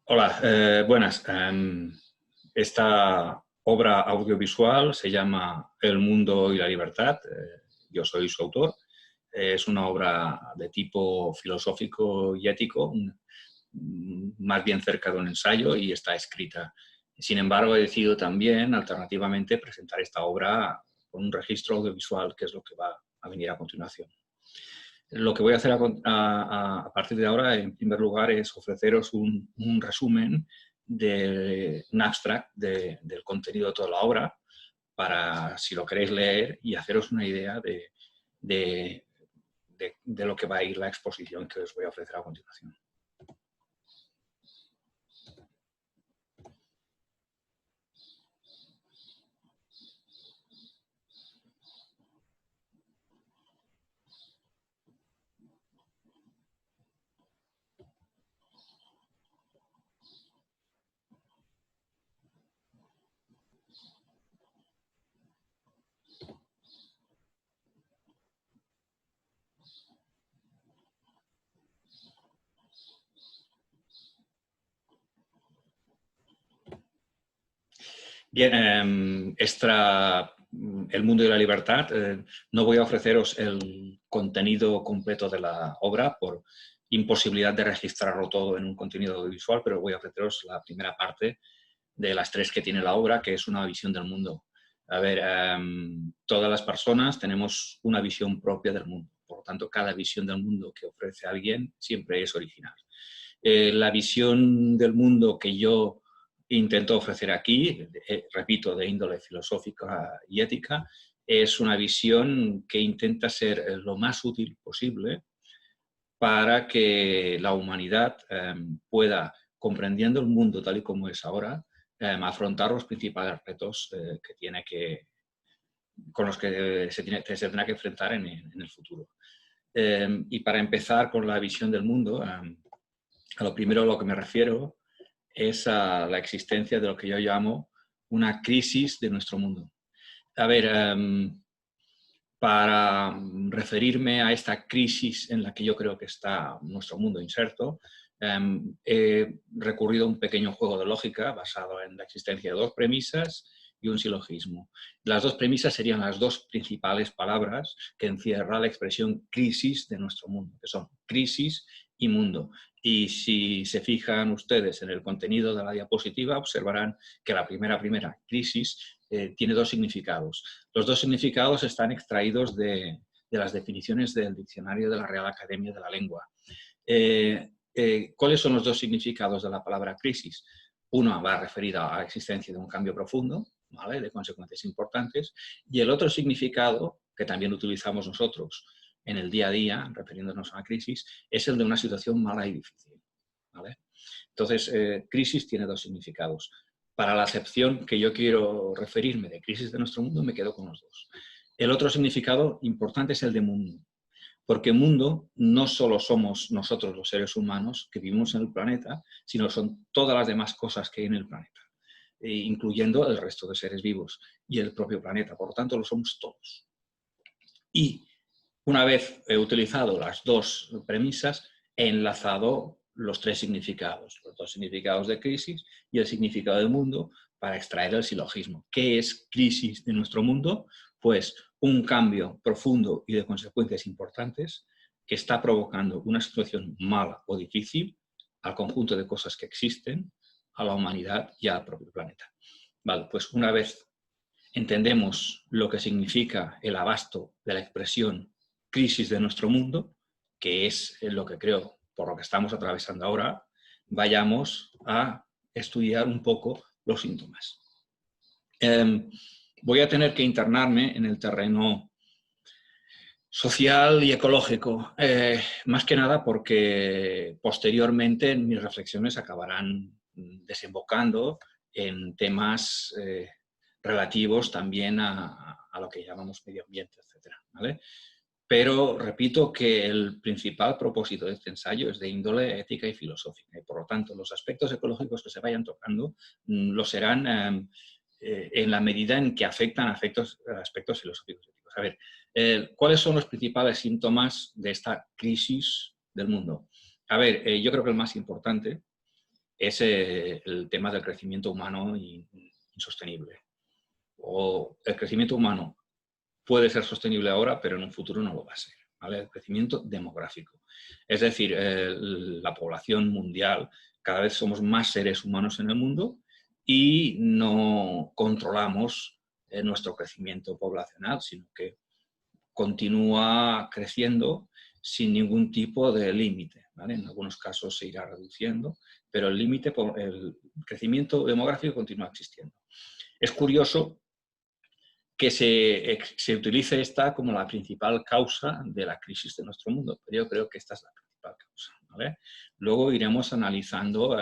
Hola, buenas. Esta obra audiovisual se llama El mundo y la libertad. Yo soy su autor. Es una obra de tipo filosófico y ético, más bien cerca de un ensayo, y está escrita. Sin embargo, he decidido también, alternativamente, presentar esta obra con un registro audiovisual, que es lo que va a venir a continuación. Lo que voy a hacer a partir de ahora, en primer lugar, es ofreceros un resumen, un abstract del contenido de toda la obra, para, si lo queréis leer, y haceros una idea de, de lo que va a ir la exposición que os voy a ofrecer a continuación. Bien, El mundo y la libertad. No voy a ofreceros el contenido completo de la obra por imposibilidad de registrarlo todo en un contenido audiovisual, pero voy a ofreceros la primera parte de las tres que tiene la obra, que es una visión del mundo. A ver, todas las personas tenemos una visión propia del mundo. Por lo tanto, cada visión del mundo que ofrece alguien siempre es original. La visión del mundo que yo intento ofrecer aquí, repito, de índole filosófica y ética, es una visión que intenta ser lo más útil posible para que la humanidad pueda, comprendiendo el mundo tal y como es ahora, afrontar los principales retos con los que se tendrá que enfrentar en el futuro. Y para empezar con la visión del mundo, a lo primero a lo que me refiero es a la existencia de lo que yo llamo una crisis de nuestro mundo. A ver, para referirme a esta crisis en la que yo creo que está nuestro mundo inserto, he recurrido a un pequeño juego de lógica basado en la existencia de dos premisas y un silogismo. Las dos premisas serían las dos principales palabras que encierra la expresión crisis de nuestro mundo, que son crisis y mundo. Y si se fijan ustedes en el contenido de la diapositiva, observarán que la primera crisis tiene dos significados. Los dos significados están extraídos de las definiciones del diccionario de la Real Academia de la Lengua. ¿Cuáles son los dos significados de la palabra crisis? Uno va referida a la existencia de un cambio profundo, ¿vale?, de consecuencias importantes, y el otro significado, que también utilizamos nosotros en el día a día, refiriéndonos a la crisis, es el de una situación mala y difícil, ¿vale? Entonces, crisis tiene dos significados. Para la acepción que yo quiero referirme de crisis de nuestro mundo, me quedo con los dos. El otro significado importante es el de mundo, porque mundo no solo somos nosotros los seres humanos que vivimos en el planeta, sino son todas las demás cosas que hay en el planeta, incluyendo el resto de seres vivos y el propio planeta. Por lo tanto, lo somos todos. Y una vez he utilizado las dos premisas, he enlazado los tres significados, los dos significados de crisis y el significado del mundo, para extraer el silogismo. ¿Qué es crisis de nuestro mundo? Pues un cambio profundo y de consecuencias importantes que está provocando una situación mala o difícil al conjunto de cosas que existen, a la humanidad y al propio planeta. Vale, pues una vez entendemos lo que significa el abasto de la expresión crisis de nuestro mundo, que es lo que creo por lo que estamos atravesando ahora, vayamos a estudiar un poco los síntomas. Voy a tener que internarme en el terreno social y ecológico, más que nada porque posteriormente mis reflexiones acabarán desembocando en temas relativos también a lo que llamamos medio ambiente, etc., ¿vale? Pero repito que el principal propósito de este ensayo es de índole ética y filosófica, y por lo tanto los aspectos ecológicos que se vayan tocando lo serán en la medida en que afectan aspectos filosóficos. A ver, ¿cuáles son los principales síntomas de esta crisis del mundo? A ver, yo creo que el más importante es el tema del crecimiento humano insostenible. O el crecimiento humano puede ser sostenible ahora, pero en un futuro no lo va a ser, ¿vale? El crecimiento demográfico. Es decir, la población mundial, cada vez somos más seres humanos en el mundo y no controlamos nuestro crecimiento poblacional, sino que continúa creciendo sin ningún tipo de límite, ¿vale? En algunos casos se irá reduciendo, pero el crecimiento demográfico continúa existiendo. Es curioso que se utilice esta como la principal causa de la crisis de nuestro mundo, pero yo creo que esta es la principal causa, ¿vale? Luego iremos analizando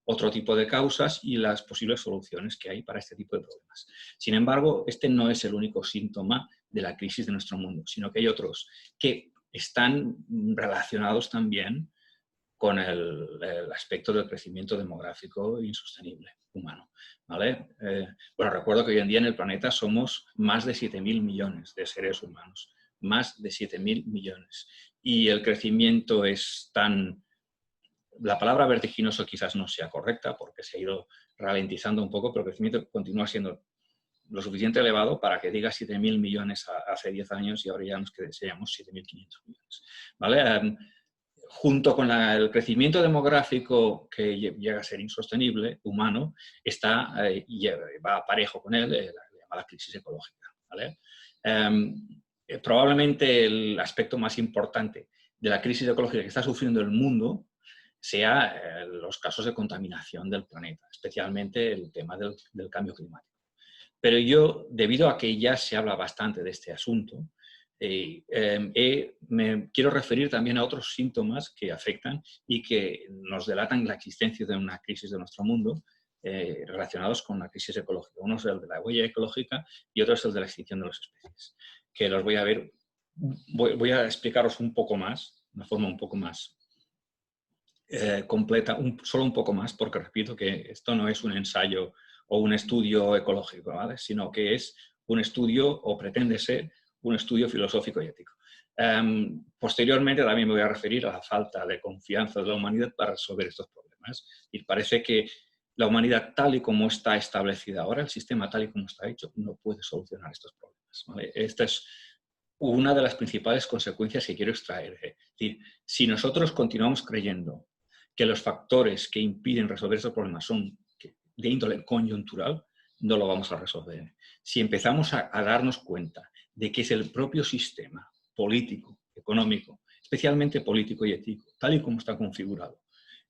otro tipo de causas y las posibles soluciones que hay para este tipo de problemas. Sin embargo, este no es el único síntoma de la crisis de nuestro mundo, sino que hay otros que están relacionados también con el aspecto del crecimiento demográfico insostenible humano, ¿vale? Bueno, recuerdo que hoy en día en el planeta somos más de 7.000 millones de seres humanos, más de 7.000 millones. Y el crecimiento es tan... La palabra vertiginoso quizás no sea correcta porque se ha ido ralentizando un poco, pero el crecimiento continúa siendo lo suficiente elevado para que diga 7.000 millones hace 10 años y ahora ya nos seamos 7.500 millones, ¿vale? Junto con el crecimiento demográfico que llega a ser insostenible, humano, va parejo con él la llamada crisis ecológica, ¿vale? Probablemente el aspecto más importante de la crisis ecológica que está sufriendo el mundo sea los casos de contaminación del planeta, especialmente el tema del cambio climático. Pero yo, debido a que ya se habla bastante de este asunto, me quiero referir también a otros síntomas que afectan y que nos delatan la existencia de una crisis de nuestro mundo relacionados con la crisis ecológica. Uno es el de la huella ecológica y otro es el de la extinción de las especies, que los voy a ver, voy a explicaros un poco más, de una forma un poco más completa, solo un poco más, porque repito que esto no es un ensayo o un estudio ecológico, ¿vale? Sino que es un estudio, o pretende ser, un estudio filosófico y ético. Posteriormente también me voy a referir a la falta de confianza de la humanidad para resolver estos problemas. Y parece que la humanidad tal y como está establecida ahora, el sistema tal y como está hecho, no puede solucionar estos problemas, ¿vale? Esta es una de las principales consecuencias que quiero extraer. Es decir, si nosotros continuamos creyendo que los factores que impiden resolver estos problemas son de índole coyuntural, no lo vamos a resolver. Si empezamos a darnos cuenta de que es el propio sistema político, económico, especialmente político y ético, tal y como está configurado,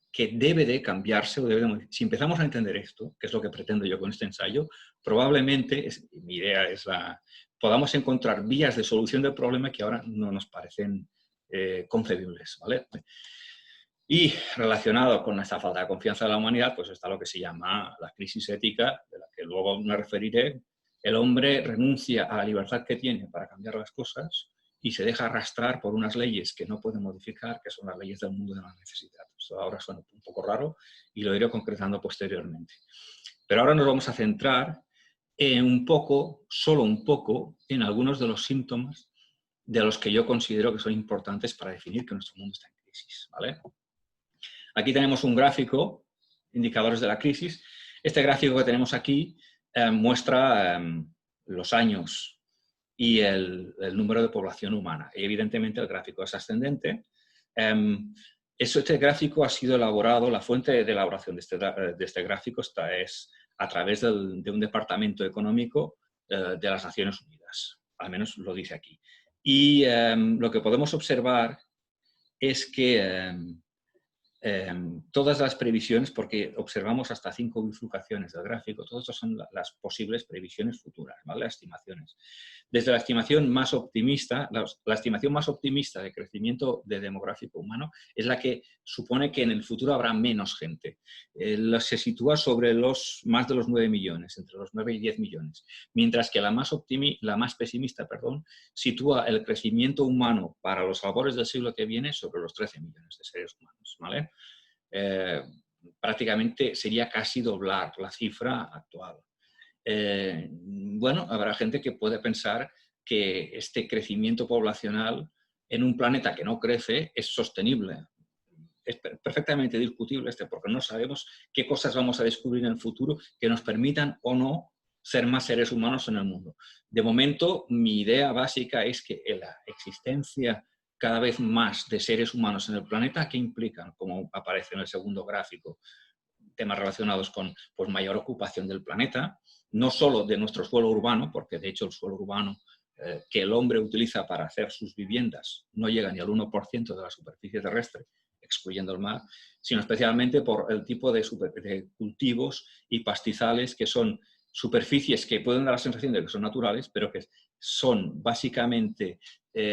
que debe de cambiarse, si empezamos a entender esto, que es lo que pretendo yo con este ensayo, probablemente, mi idea es podamos encontrar vías de solución del problema que ahora no nos parecen concebibles, ¿vale? Y relacionado con esta falta de confianza de la humanidad, pues está lo que se llama la crisis ética, de la que luego me referiré. El hombre renuncia a la libertad que tiene para cambiar las cosas y se deja arrastrar por unas leyes que no puede modificar, que son las leyes del mundo de la necesidad. Esto ahora suena un poco raro y lo iré concretando posteriormente. Pero ahora nos vamos a centrar en solo un poco, en algunos de los síntomas de los que yo considero que son importantes para definir que nuestro mundo está en crisis, ¿vale? Aquí tenemos un gráfico, indicadores de la crisis. Este gráfico que tenemos aquí muestra los años y el número de población humana. Y evidentemente el gráfico es ascendente. Este gráfico ha sido elaborado, la fuente de elaboración de este gráfico es a través de un departamento económico de las Naciones Unidas. Al menos lo dice aquí. Y lo que podemos observar es que todas las previsiones, porque observamos hasta 5 bifurcaciones del gráfico, todas estas son las posibles previsiones futuras, ¿vale? Las estimaciones. Desde la estimación más optimista, la estimación más optimista de crecimiento demográfico humano es la que supone que en el futuro habrá menos gente. Se sitúa sobre más de los 9 millones, entre los 9 y 10 millones, mientras que la más pesimista, sitúa el crecimiento humano para los albores del siglo que viene sobre los 13 millones de seres humanos, ¿vale? Prácticamente sería casi doblar la cifra actual. Bueno, habrá gente que puede pensar que este crecimiento poblacional en un planeta que no crece es sostenible. es perfectamente discutible porque no sabemos qué cosas vamos a descubrir en el futuro que nos permitan o no ser más seres humanos en el mundo. De momento, mi idea básica es que la existencia cada vez más de seres humanos en el planeta, ¿qué implican? Como aparece en el segundo gráfico, temas relacionados con pues, mayor ocupación del planeta, no solo de nuestro suelo urbano, porque de hecho el suelo urbano que el hombre utiliza para hacer sus viviendas no llega ni al 1% de la superficie terrestre, excluyendo el mar, sino especialmente por el tipo de cultivos y pastizales que son superficies que pueden dar la sensación de que son naturales, pero que son básicamente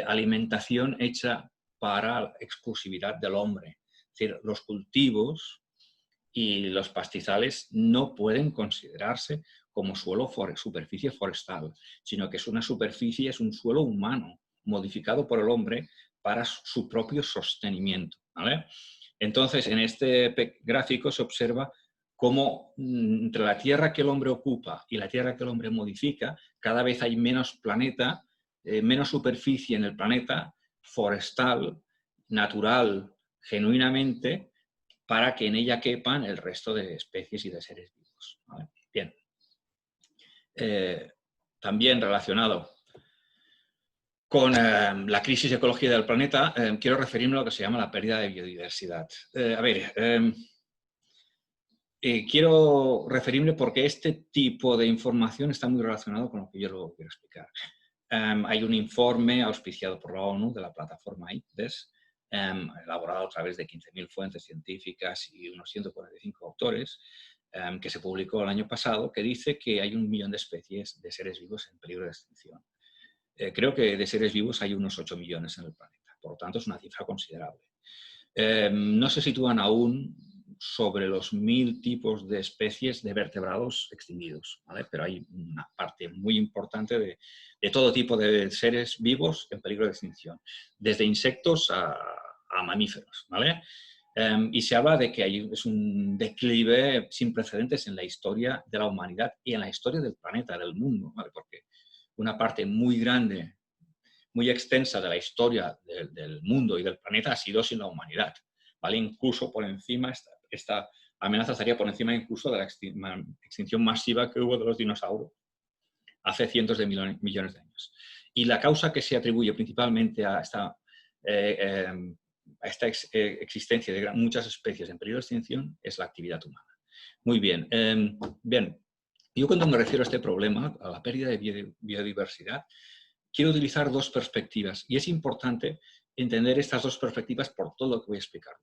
alimentación hecha para la exclusividad del hombre. Es decir, los cultivos y los pastizales no pueden considerarse como superficie forestal, sino que es una superficie, es un suelo humano, modificado por el hombre para su propio sostenimiento, ¿vale? Entonces, en este gráfico se observa cómo entre la tierra que el hombre ocupa y la tierra que el hombre modifica, cada vez hay menos planeta, menos superficie en el planeta forestal, natural, genuinamente, para que en ella quepan el resto de especies y de seres vivos, ¿vale? Bien. También relacionado con la crisis ecológica del planeta, quiero referirme a lo que se llama la pérdida de biodiversidad. Quiero referirme porque este tipo de información está muy relacionado con lo que yo luego quiero explicar. Hay un informe auspiciado por la ONU de la plataforma IPBES, elaborado a través de 15.000 fuentes científicas y unos 145 autores, que se publicó el año pasado, que dice que hay 1 millón de especies de seres vivos en peligro de extinción. Creo que de seres vivos hay unos 8 millones en el planeta, por lo tanto es una cifra considerable. No se sitúan aún sobre los 1.000 tipos de especies de vertebrados extinguidos, ¿vale? Pero hay una parte muy importante de todo tipo de seres vivos en peligro de extinción, desde insectos a mamíferos, ¿vale? Y se habla de que es un declive sin precedentes en la historia de la humanidad y en la historia del planeta, del mundo, ¿vale? Porque una parte muy grande, muy extensa de la historia del mundo y del planeta ha sido sin la humanidad, ¿vale? Incluso por encima, esta amenaza estaría por encima incluso de la extinción masiva que hubo de los dinosaurios hace cientos de millones de años. Y la causa que se atribuye principalmente a esta existencia de muchas especies en peligro de extinción es la actividad humana. Muy bien. Bien, yo cuando me refiero a este problema, a la pérdida de biodiversidad, quiero utilizar 2 perspectivas y es importante entender estas 2 perspectivas por todo lo que voy a explicar.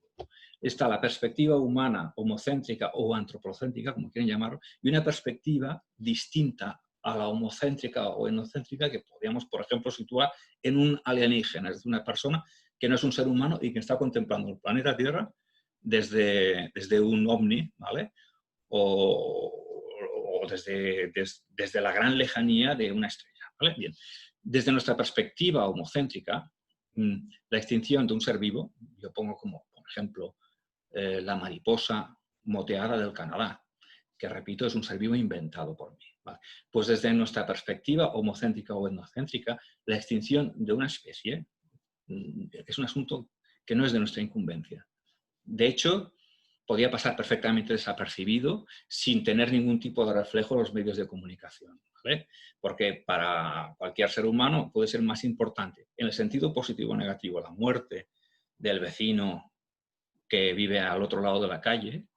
Está la perspectiva humana, homocéntrica o antropocéntrica, como quieren llamarlo, y una perspectiva distinta a la homocéntrica o etnocéntrica que podríamos, por ejemplo, situar en un alienígena, es decir, una persona que no es un ser humano y que está contemplando el planeta Tierra desde un ovni, ¿vale? O desde la gran lejanía de una estrella, ¿vale? Bien. Desde nuestra perspectiva homocéntrica, la extinción de un ser vivo, yo pongo como, por ejemplo, la mariposa moteada del Canadá, que repito, es un ser vivo inventado por mí, ¿vale? Pues desde nuestra perspectiva homocéntrica o etnocéntrica, la extinción de una especie es un asunto que no es de nuestra incumbencia. De hecho, podía pasar perfectamente desapercibido sin tener ningún tipo de reflejo en los medios de comunicación, ¿vale? Porque para cualquier ser humano puede ser más importante, en el sentido positivo o negativo, la muerte del vecino que vive al otro lado de la calle,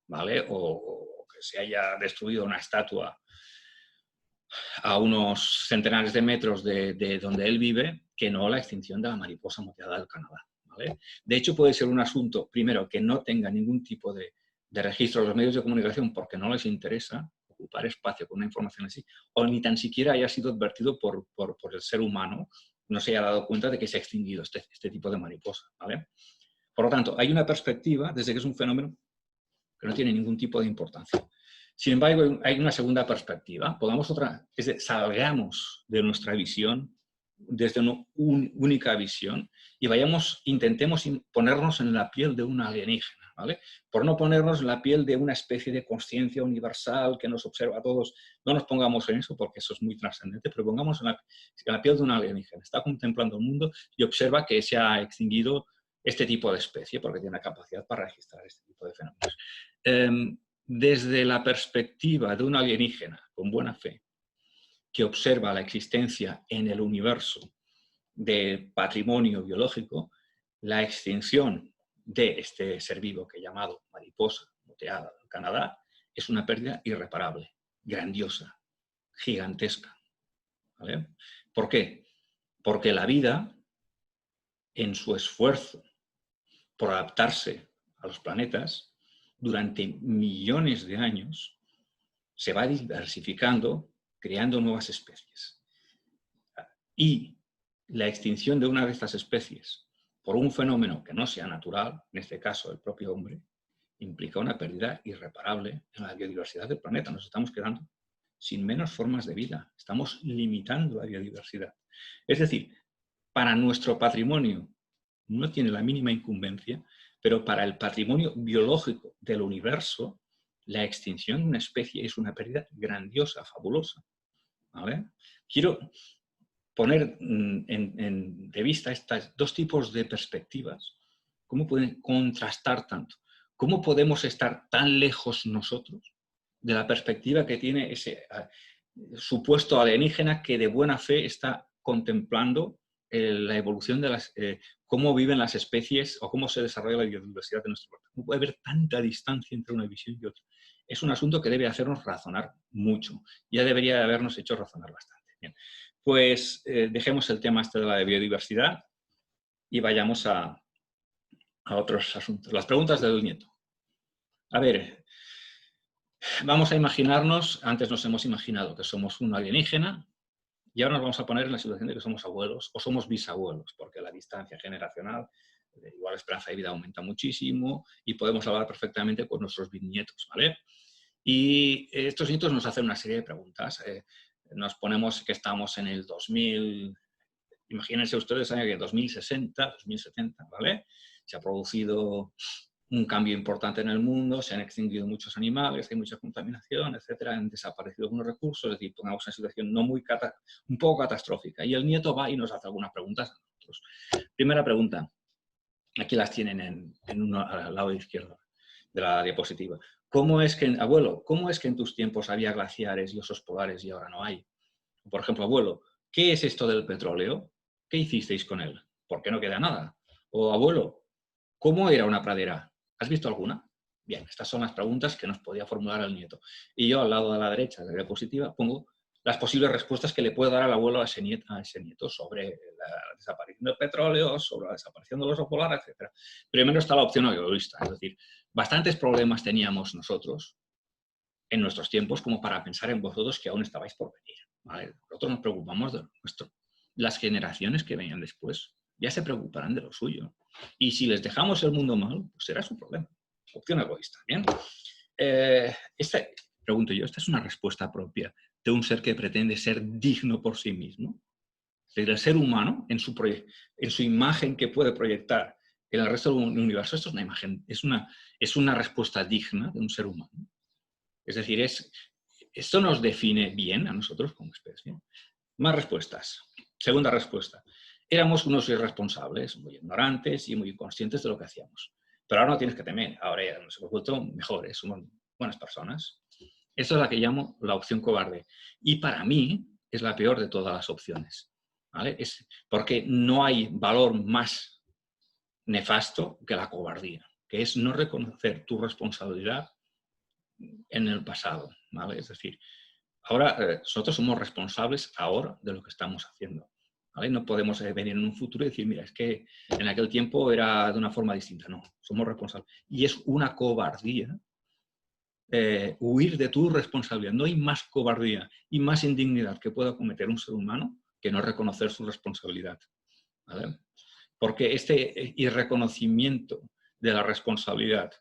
¿vale? O que se haya destruido una estatua a unos centenares de metros de donde él vive, que no la extinción de la mariposa moteada del Canadá, ¿vale? De hecho, puede ser un asunto, primero, que no tenga ningún tipo de registro de los medios de comunicación porque no les interesa ocupar espacio con una información así, o ni tan siquiera haya sido advertido por el ser humano, no se haya dado cuenta de que se ha extinguido este tipo de mariposa, ¿vale? Por lo tanto, hay una perspectiva desde que es un fenómeno que no tiene ningún tipo de importancia. Sin embargo, hay una segunda perspectiva. Salgamos de nuestra visión, desde una única visión, y intentemos ponernos en la piel de un alienígena, ¿vale? Por no ponernos en la piel de una especie de conciencia universal que nos observa a todos. No nos pongamos en eso porque eso es muy trascendente, pero pongamos en la piel de un alienígena. Está contemplando el mundo y observa que se ha extinguido este tipo de especie, porque tiene la capacidad para registrar este tipo de fenómenos. Desde la perspectiva de un alienígena con buena fe, que observa la existencia en el universo de patrimonio biológico, la extinción de este ser vivo que he llamado mariposa moteada del Canadá es una pérdida irreparable, grandiosa, gigantesca. ¿Vale? ¿Por qué? Porque la vida, en su esfuerzo por adaptarse a los planetas, durante millones de años, se va diversificando, creando nuevas especies. Y la extinción de una de estas especies por un fenómeno que no sea natural, en este caso el propio hombre, implica una pérdida irreparable en la biodiversidad del planeta. Nos estamos quedando sin menos formas de vida. Estamos limitando la biodiversidad. Es decir, para nuestro patrimonio no tiene la mínima incumbencia, pero para el patrimonio biológico del universo, la extinción de una especie es una pérdida grandiosa, fabulosa. ¿Vale? Quiero poner de vista estos dos tipos de perspectivas. ¿Cómo pueden contrastar tanto? ¿Cómo podemos estar tan lejos nosotros de la perspectiva que tiene ese supuesto alienígena que de buena fe está contemplando la evolución de cómo viven las especies o cómo se desarrolla la biodiversidad de nuestro planeta? ¿Cómo puede haber tanta distancia entre una visión y otra? Es un asunto que debe hacernos razonar mucho. Ya debería habernos hecho razonar bastante. Bien. Pues dejemos el tema este de la biodiversidad y vayamos a otros asuntos. Las preguntas del nieto. A ver, vamos a imaginarnos, antes nos hemos imaginado que somos un alienígena y ahora nos vamos a poner en la situación de que somos abuelos o somos bisabuelos, porque la distancia generacional, igual la esperanza de vida aumenta muchísimo y podemos hablar perfectamente con nuestros bisnietos, ¿vale? Y estos nietos nos hacen una serie de preguntas. Nos ponemos que estamos en el 2000, imagínense ustedes año 2060, 2070, ¿vale? Se ha producido un cambio importante en el mundo, se han extinguido muchos animales, hay mucha contaminación, etcétera, han desaparecido algunos recursos, es decir, pongamos una situación no muy un poco catastrófica. Y el nieto va y nos hace algunas preguntas a nosotros. Primera pregunta, aquí las tienen al lado izquierdo de la diapositiva. Abuelo, ¿cómo es que en tus tiempos había glaciares y osos polares y ahora no hay? Por ejemplo, abuelo, ¿qué es esto del petróleo? ¿Qué hicisteis con él? ¿Por qué no queda nada? O abuelo, ¿cómo era una pradera? ¿Has visto alguna? Bien, estas son las preguntas que nos podía formular el nieto. Y yo al lado de la derecha de la diapositiva pongo las posibles respuestas que le puede dar al abuelo a ese nieto sobre la desaparición del petróleo, sobre la desaparición del oso polar, etc. Primero está la opción egoísta, es decir, bastantes problemas teníamos nosotros en nuestros tiempos como para pensar en vosotros que aún estabais por venir. ¿Vale? Nosotros nos preocupamos de lo nuestro. Las generaciones que vengan después ya se preocuparán de lo suyo. Y si les dejamos el mundo mal, pues será su problema. Opción egoísta. ¿Bien? Pregunto yo, ¿esta es una respuesta propia de un ser que pretende ser digno por sí mismo? Es decir, el ser humano, en su imagen que puede proyectar en el resto del universo, esto es una imagen, es una respuesta digna de un ser humano. Es decir, esto nos define bien a nosotros como especie. Más respuestas. Segunda respuesta. Éramos unos irresponsables, muy ignorantes y muy conscientes de lo que hacíamos. Pero ahora no tienes que temer. Ahora ya nos hemos vuelto mejores, somos buenas personas. Esta es la que llamo la opción cobarde. Y para mí es la peor de todas las opciones. ¿Vale? Porque no hay valor más nefasto que la cobardía, que es no reconocer tu responsabilidad en el pasado, ¿vale? Es decir, ahora nosotros somos responsables ahora de lo que estamos haciendo, ¿vale? No podemos venir en un futuro y decir, mira, es que en aquel tiempo era de una forma distinta. No, somos responsables. Y es una cobardía huir de tu responsabilidad. No hay más cobardía y más indignidad que pueda cometer un ser humano que no reconocer su responsabilidad, ¿vale? Porque este irreconocimiento de la responsabilidad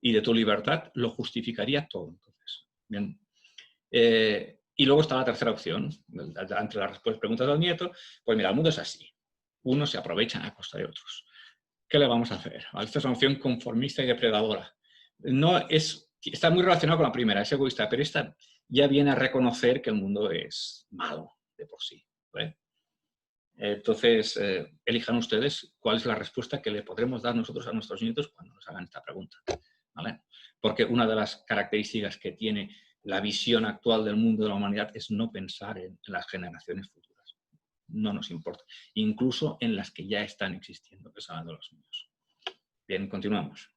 y de tu libertad lo justificaría todo. Entonces, bien. Y luego está la tercera opción, ante las preguntas del nieto, pues mira, el mundo es así. Unos se aprovechan a costa de otros. ¿Qué le vamos a hacer? Esta es una opción conformista y depredadora. Está muy relacionada con la primera, es egoísta, pero esta ya viene a reconocer que el mundo es malo de por sí, ¿vale? Entonces, elijan ustedes cuál es la respuesta que le podremos dar nosotros a nuestros nietos cuando nos hagan esta pregunta, ¿vale? Porque una de las características que tiene la visión actual del mundo de la humanidad es no pensar en las generaciones futuras. No nos importa. Incluso en las que ya están existiendo, que son de los niños. Bien, continuamos.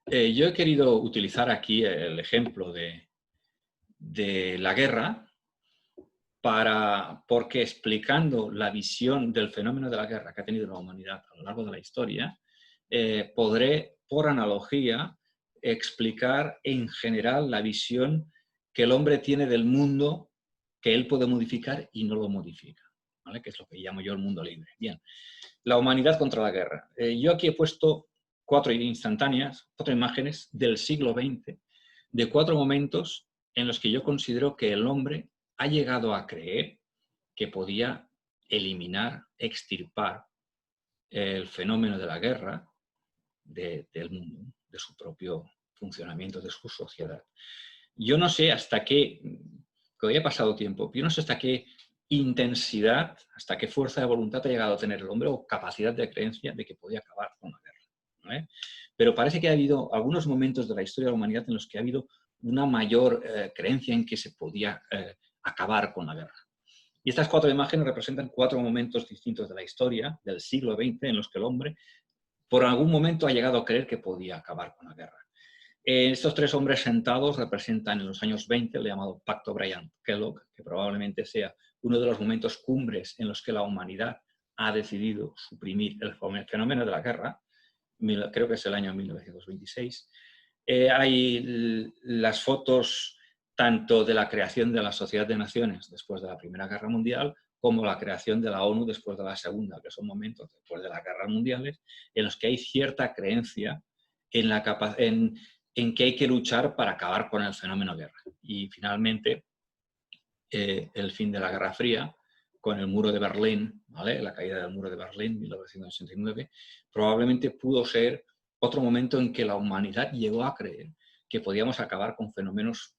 Yo he querido utilizar aquí el ejemplo de la guerra porque explicando la visión del fenómeno de la guerra que ha tenido la humanidad a lo largo de la historia, podré, por analogía, explicar en general la visión que el hombre tiene del mundo que él puede modificar y no lo modifica, ¿vale? Que es lo que llamo yo el mundo libre. Bien, la humanidad contra la guerra. Yo aquí he puesto 4 instantáneas, 4 imágenes del siglo XX, de 4 momentos en los que yo considero que el hombre ha llegado a creer que podía eliminar, extirpar el fenómeno de la guerra del mundo, de su propio funcionamiento, de su sociedad. Yo no sé hasta qué, que hoy ha pasado tiempo, yo no sé hasta qué intensidad, hasta qué fuerza de voluntad ha llegado a tener el hombre o capacidad de creencia de que podía acabar con la guerra, ¿vale? Pero parece que ha habido algunos momentos de la historia de la humanidad en los que ha habido una mayor creencia en que se podía acabar con la guerra. Y estas 4 imágenes representan 4 momentos distintos de la historia del siglo XX en los que el hombre por algún momento ha llegado a creer que podía acabar con la guerra. Estos 3 hombres sentados representan en los años 20 el llamado Pacto Briand-Kellogg, que probablemente sea uno de los momentos cumbres en los que la humanidad ha decidido suprimir el fenómeno de la guerra. Creo que es el año 1926. Hay las fotos tanto de la creación de la Sociedad de Naciones después de la Primera Guerra Mundial como la creación de la ONU después de la Segunda, que son momentos después de las guerras mundiales en los que hay cierta creencia en que hay que luchar para acabar con el fenómeno guerra. Y finalmente, el fin de la Guerra Fría, con el muro de Berlín, ¿vale? La caída del muro de Berlín, 1989, probablemente pudo ser otro momento en que la humanidad llegó a creer que podíamos acabar con fenómenos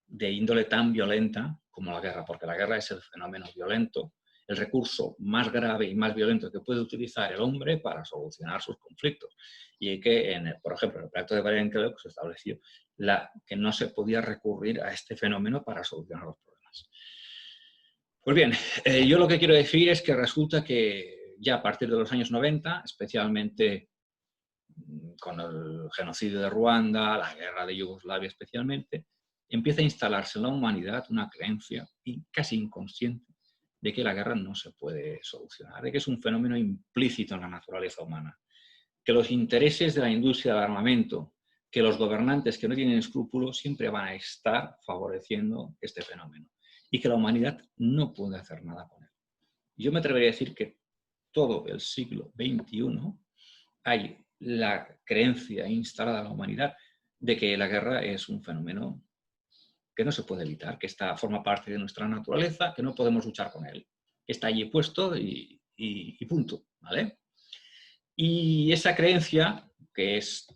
de índole tan violenta como la guerra, porque la guerra es el fenómeno violento, el recurso más grave y más violento que puede utilizar el hombre para solucionar sus conflictos. Y que, por ejemplo, en el Pacto de Briand-Kellogg se estableció que no se podía recurrir a este fenómeno para solucionar los problemas. Pues bien, yo lo que quiero decir es que resulta que ya a partir de los años 90, especialmente con el genocidio de Ruanda, la guerra de Yugoslavia especialmente, empieza a instalarse en la humanidad una creencia casi inconsciente de que la guerra no se puede solucionar, de que es un fenómeno implícito en la naturaleza humana, que los intereses de la industria del armamento, que los gobernantes que no tienen escrúpulos siempre van a estar favoreciendo este fenómeno y que la humanidad no puede hacer nada con él. Yo me atrevería a decir que todo el siglo XXI hay la creencia instalada en la humanidad de que la guerra es un fenómeno que no se puede evitar, que forma parte de nuestra naturaleza, que no podemos luchar con él, que está allí puesto y punto, ¿vale? Y esa creencia, que es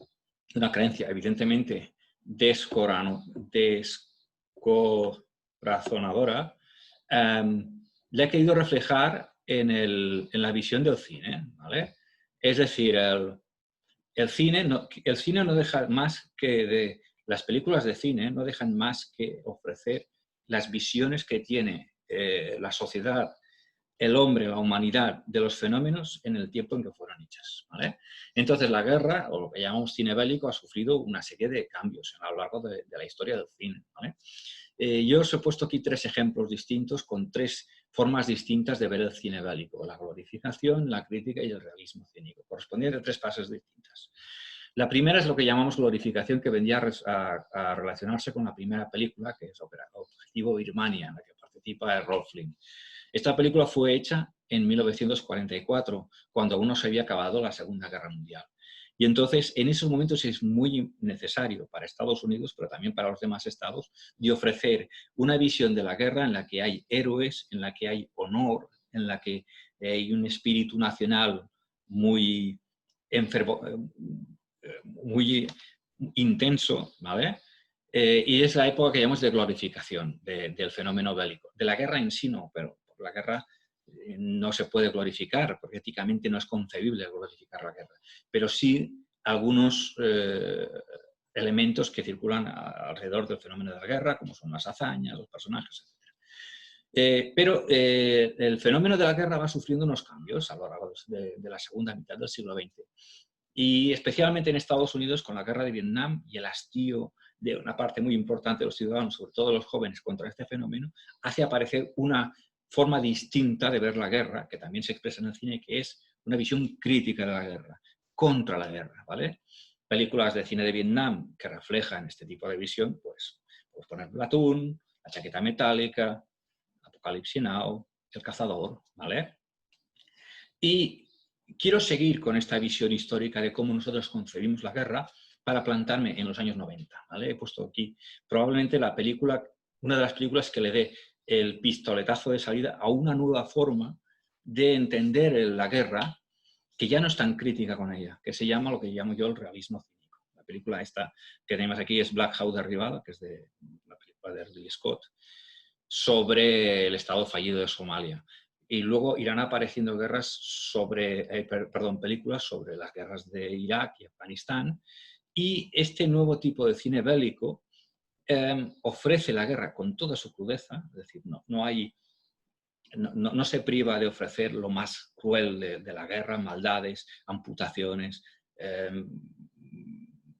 una creencia evidentemente descorazonadora, la he querido reflejar en la visión del cine, ¿vale? Es decir, el cine no deja más que las películas de cine no dejan más que ofrecer las visiones que tiene la sociedad, el hombre, la humanidad, de los fenómenos en el tiempo en que fueron hechas, ¿vale? Entonces la guerra, o lo que llamamos cine bélico, ha sufrido una serie de cambios a lo largo de la historia del cine, ¿vale? Yo os he puesto aquí 3 ejemplos distintos con 3 formas distintas de ver el cine bélico: la glorificación, la crítica y el realismo cínico, correspondientes a 3 fases distintas. La primera es lo que llamamos glorificación, que vendría a relacionarse con la primera película, que es Objetivo Birmania, en la que participa Errol Flynn. Esta película fue hecha en 1944, cuando aún no se había acabado la Segunda Guerra Mundial. Y entonces, en esos momentos es muy necesario para Estados Unidos, pero también para los demás estados, de ofrecer una visión de la guerra en la que hay héroes, en la que hay honor, en la que hay un espíritu nacional muy muy intenso, ¿vale? Y es la época que llamamos de glorificación del fenómeno bélico. De la guerra en sí no, pero la guerra no se puede glorificar, porque éticamente no es concebible glorificar la guerra, pero sí algunos elementos que circulan alrededor del fenómeno de la guerra, como son las hazañas, los personajes, etc. Pero el fenómeno de la guerra va sufriendo unos cambios a lo largo de la segunda mitad del siglo XX. Y especialmente en Estados Unidos, con la guerra de Vietnam y el hastío de una parte muy importante de los ciudadanos, sobre todo los jóvenes, contra este fenómeno, hace aparecer una forma distinta de ver la guerra, que también se expresa en el cine, que es una visión crítica de la guerra, contra la guerra, ¿vale? Películas de cine de Vietnam que reflejan este tipo de visión, pues poner Platoon, La chaqueta metálica, Apocalipsis Now, El cazador, ¿vale? Y quiero seguir con esta visión histórica de cómo nosotros concebimos la guerra para plantarme en los años 90, ¿vale? He puesto aquí probablemente una de las películas que le dé el pistoletazo de salida a una nueva forma de entender la guerra que ya no es tan crítica con ella, que se llama lo que llamo yo el realismo cínico. La película esta que tenemos aquí es Black Hawk Derribada, que es de la película de Ridley Scott, sobre el estado fallido de Somalia. Y luego irán apareciendo películas sobre las guerras de Irak y Afganistán. Y este nuevo tipo de cine bélico ofrece la guerra con toda su crudeza, es decir, no se priva de ofrecer lo más cruel de la guerra, maldades, amputaciones,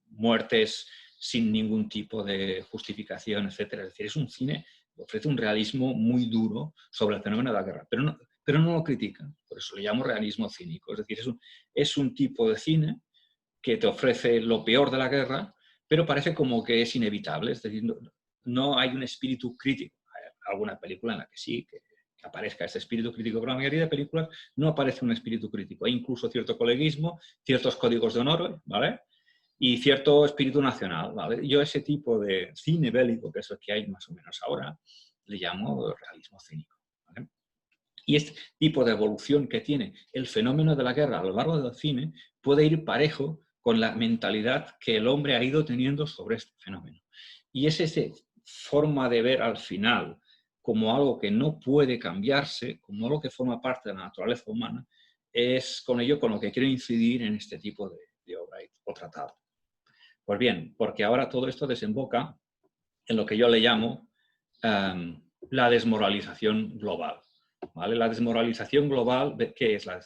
muertes sin ningún tipo de justificación, etc. Es decir, es un cine que ofrece un realismo muy duro sobre el fenómeno de la guerra, pero no lo critica, por eso le llamo realismo cínico. Es decir, es un tipo de cine que te ofrece lo peor de la guerra, pero parece como que es inevitable, es decir, no hay un espíritu crítico. Hay alguna película en la que sí, que aparezca ese espíritu crítico, pero la mayoría de películas no aparece un espíritu crítico. Hay incluso cierto coleguismo, ciertos códigos de honor, ¿vale? Y cierto espíritu nacional, ¿vale? Yo ese tipo de cine bélico, que es el que hay más o menos ahora, le llamo realismo cínico, ¿vale? Y este tipo de evolución que tiene el fenómeno de la guerra a lo largo del cine puede ir parejo con la mentalidad que el hombre ha ido teniendo sobre este fenómeno. Y es esa forma de ver al final como algo que no puede cambiarse, como algo que forma parte de la naturaleza humana, es con ello con lo que quiero incidir en este tipo de obra o tratado. Pues bien, porque ahora todo esto desemboca en lo que yo le llamo la desmoralización global. ¿Vale? La desmoralización global, ¿qué es la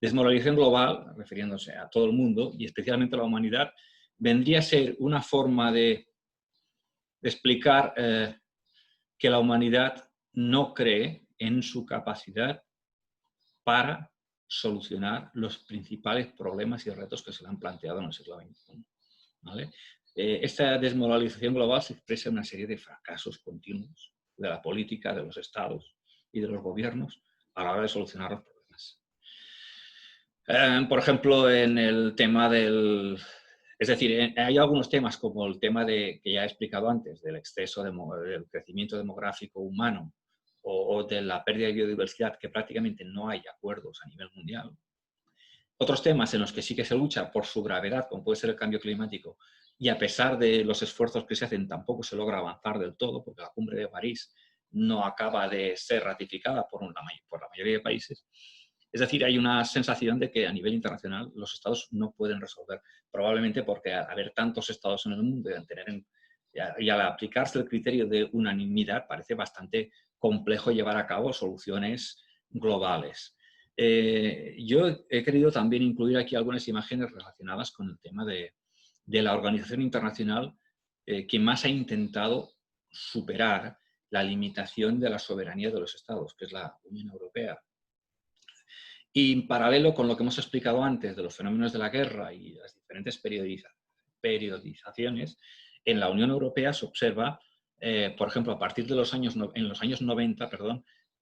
desmoralización global? Refiriéndose a todo el mundo y especialmente a la humanidad, vendría a ser una forma de explicar que la humanidad no cree en su capacidad para solucionar los principales problemas y retos que se le han planteado en el siglo XXI. ¿Vale? Esta desmoralización global se expresa en una serie de fracasos continuos de la política, de los estados y de los gobiernos a la hora de solucionar los problemas. Por ejemplo, en el tema del... Es decir, hay algunos temas como el tema que ya he explicado antes, del exceso del crecimiento demográfico humano o de la pérdida de biodiversidad, que prácticamente no hay acuerdos a nivel mundial. Otros temas en los que sí que se lucha por su gravedad, como puede ser el cambio climático, y a pesar de los esfuerzos que se hacen, tampoco se logra avanzar del todo, porque la cumbre de París no acaba de ser ratificada por la mayoría de países. Es decir, hay una sensación de que a nivel internacional los estados no pueden resolver, probablemente porque al haber tantos estados en el mundo y al aplicarse el criterio de unanimidad parece bastante complejo llevar a cabo soluciones globales. Yo he querido también incluir aquí algunas imágenes relacionadas con el tema de la organización internacional que más ha intentado superar la limitación de la soberanía de los estados, que es la Unión Europea. Y en paralelo con lo que hemos explicado antes de los fenómenos de la guerra y las diferentes periodizaciones, en la Unión Europea se observa, por ejemplo, a partir de en los años 90,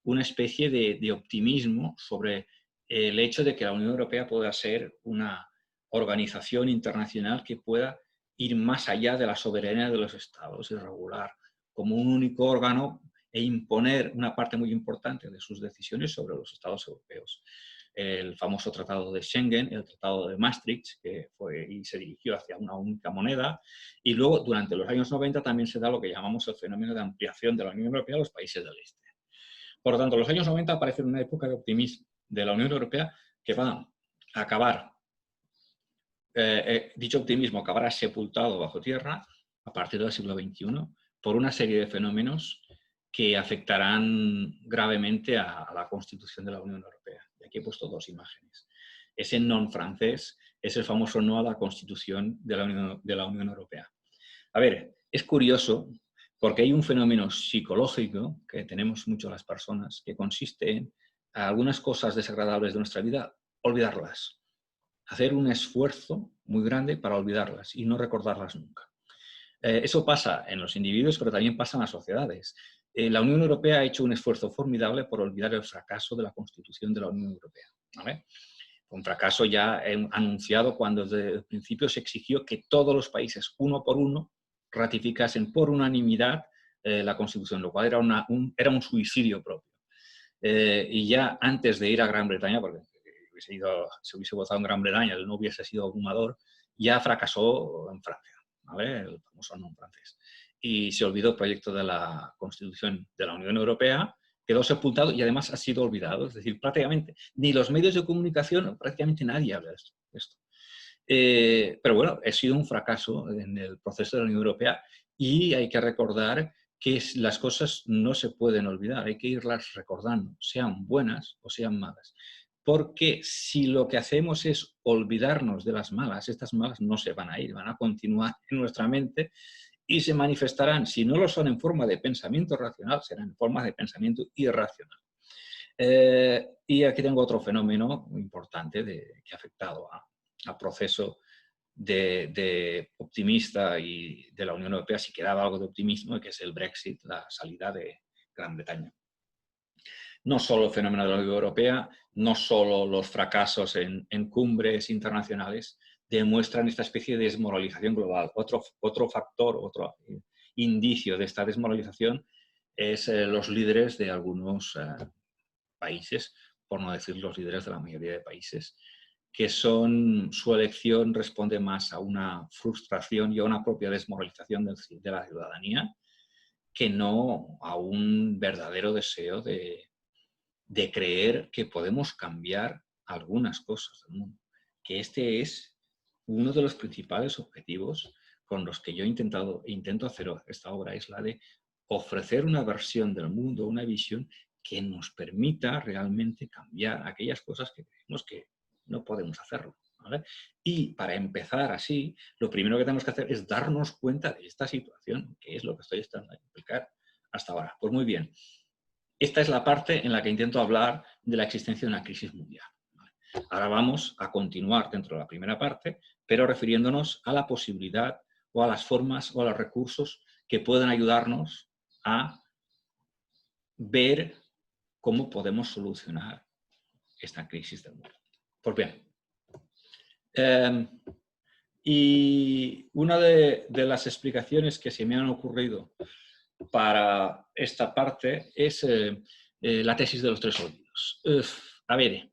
una especie de optimismo sobre el hecho de que la Unión Europea pueda ser una organización internacional que pueda ir más allá de la soberanía de los estados y regular como un único órgano e imponer una parte muy importante de sus decisiones sobre los estados europeos. El famoso Tratado de Schengen, el Tratado de Maastricht, que se dirigió hacia una única moneda, y luego durante los años 90 también se da lo que llamamos el fenómeno de ampliación de la Unión Europea a los países del Este. Por lo tanto, los años 90 parecen una época de optimismo de la Unión Europea que va a acabar, dicho optimismo acabará sepultado bajo tierra a partir del siglo XXI por una serie de fenómenos que afectarán gravemente a la Constitución de la Unión Europea. Y aquí he puesto dos imágenes. Ese non francés es el famoso no a la Constitución de la Unión Europea. A ver, es curioso porque hay un fenómeno psicológico que tenemos mucho las personas que consiste en algunas cosas desagradables de nuestra vida, olvidarlas. Hacer un esfuerzo muy grande para olvidarlas y no recordarlas nunca. Eso pasa en los individuos, pero también pasa en las sociedades. La Unión Europea ha hecho un esfuerzo formidable por olvidar el fracaso de la Constitución de la Unión Europea, ¿vale? Un fracaso ya anunciado cuando desde el principio se exigió que todos los países, uno por uno, ratificasen por unanimidad la Constitución, lo cual era un suicidio propio. Y ya antes de ir a Gran Bretaña, porque se hubiese votado en Gran Bretaña, no hubiese sido abrumador, ya fracasó en Francia, ¿vale? El famoso no francés. Y se olvidó el proyecto de la Constitución de la Unión Europea, quedó sepultado y además ha sido olvidado. Es decir, prácticamente ni los medios de comunicación, prácticamente nadie habla de esto. Pero bueno, ha sido un fracaso en el proceso de la Unión Europea y hay que recordar que las cosas no se pueden olvidar, hay que irlas recordando, sean buenas o sean malas. Porque si lo que hacemos es olvidarnos de las malas, estas malas no se van a ir, van a continuar en nuestra mente y se manifestarán, si no lo son en forma de pensamiento racional, serán en forma de pensamiento irracional. Y aquí tengo otro fenómeno importante que ha afectado al proceso de optimista y de la Unión Europea, si quedaba algo de optimismo, que es el Brexit, la salida de Gran Bretaña. No solo el fenómeno de la Unión Europea, no solo los fracasos en cumbres internacionales demuestran esta especie de desmoralización global. Otro factor, otro indicio de esta desmoralización es los líderes de algunos países, por no decir los líderes de la mayoría de países, que su elección responde más a una frustración y a una propia desmoralización de la ciudadanía que no a un verdadero deseo de creer que podemos cambiar algunas cosas del mundo. Que este es uno de los principales objetivos con los que yo intento hacer esta obra, es la de ofrecer una versión del mundo, una visión que nos permita realmente cambiar aquellas cosas que creemos que no podemos hacerlo, ¿vale? Y para empezar así, lo primero que tenemos que hacer es darnos cuenta de esta situación, que es lo que estoy tratando de explicar hasta ahora. Pues muy bien. Esta es la parte en la que intento hablar de la existencia de una crisis mundial. Ahora vamos a continuar dentro de la primera parte, pero refiriéndonos a la posibilidad o a las formas o a los recursos que pueden ayudarnos a ver cómo podemos solucionar esta crisis del mundo. Pues bien, y una de las explicaciones que se me han ocurrido para esta parte es la tesis de los tres olvidos. A ver,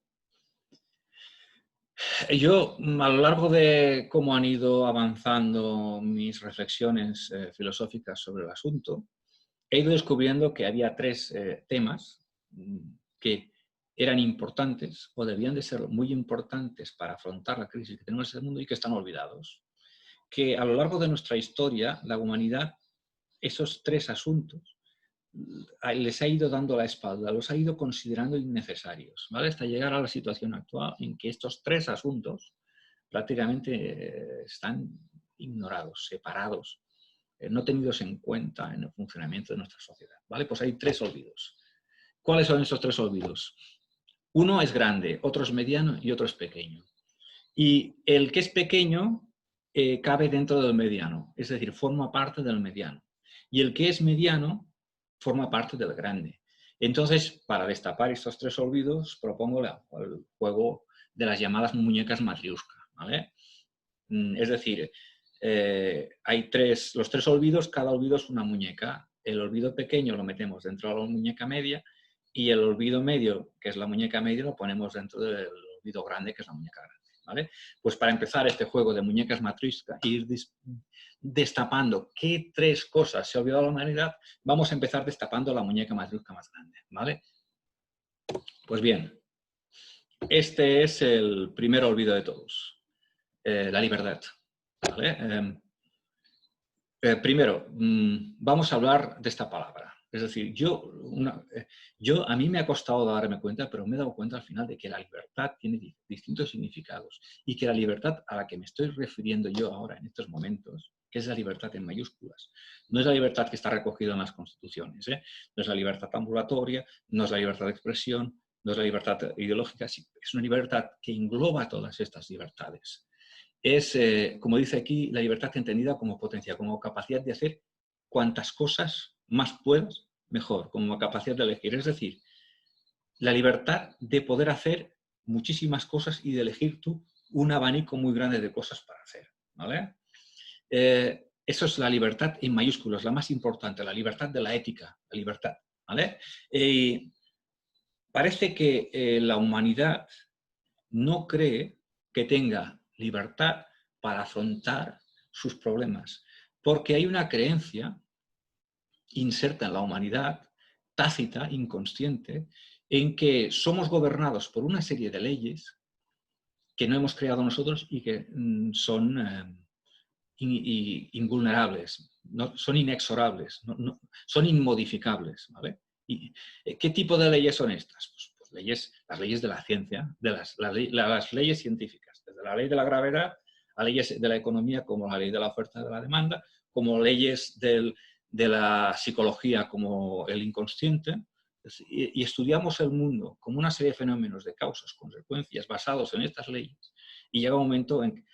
yo a lo largo de cómo han ido avanzando mis reflexiones filosóficas sobre el asunto, he ido descubriendo que había tres temas que eran importantes o debían de ser muy importantes para afrontar la crisis que tenemos en el mundo y que están olvidados. Que a lo largo de nuestra historia, la humanidad, esos tres asuntos les ha ido dando la espalda, los ha ido considerando innecesarios, ¿vale? Hasta llegar a la situación actual en que estos tres asuntos prácticamente están ignorados, separados, no tenidos en cuenta en el funcionamiento de nuestra sociedad, ¿vale? Pues hay tres olvidos. ¿Cuáles son esos tres olvidos? Uno es grande, otro es mediano y otro es pequeño. Y el que es pequeño cabe dentro del mediano, es decir, forma parte del mediano. Y el que es mediano forma parte del grande. Entonces, para destapar estos tres olvidos, propongo el juego de las llamadas muñecas matriushka, ¿vale? Es decir, hay los tres olvidos, cada olvido es una muñeca. El olvido pequeño lo metemos dentro de la muñeca media y el olvido medio, que es la muñeca media, lo ponemos dentro del olvido grande, que es la muñeca grande, ¿vale? Pues para empezar este juego de muñecas matriushka, ir destapando qué tres cosas se ha olvidado la humanidad, vamos a empezar destapando la muñeca matriushka más grande, ¿vale? Pues bien, este es el primer olvido de todos, la libertad. ¿Vale? Primero, vamos a hablar de esta palabra. Es decir, a mí me ha costado darme cuenta, pero me he dado cuenta al final de que la libertad tiene distintos significados y que la libertad a la que me estoy refiriendo yo ahora en estos momentos, que es la libertad en mayúsculas, no es la libertad que está recogida en las constituciones, ¿eh? No es la libertad ambulatoria, no es la libertad de expresión, no es la libertad ideológica, es una libertad que engloba todas estas libertades. Es, como dice aquí, la libertad entendida como potencia, como capacidad de hacer cuantas cosas más puedas, mejor, como capacidad de elegir. Es decir, la libertad de poder hacer muchísimas cosas y de elegir tú un abanico muy grande de cosas para hacer. ¿Vale? Eso es la libertad en mayúsculas, la más importante, la libertad de la ética, la libertad. ¿Vale? Parece que la humanidad no cree que tenga libertad para afrontar sus problemas, porque hay una creencia inserta en la humanidad, tácita, inconsciente, en que somos gobernados por una serie de leyes que no hemos creado nosotros y que son invulnerables, no, son inexorables, son inmodificables. ¿Vale? ¿Y qué tipo de leyes son estas? Pues las leyes de la ciencia, las leyes científicas, desde la ley de la gravedad a leyes de la economía como la ley de la oferta y de la demanda, como leyes de la psicología como el inconsciente, y estudiamos el mundo como una serie de fenómenos de causas, consecuencias, basados en estas leyes, y llega un momento en que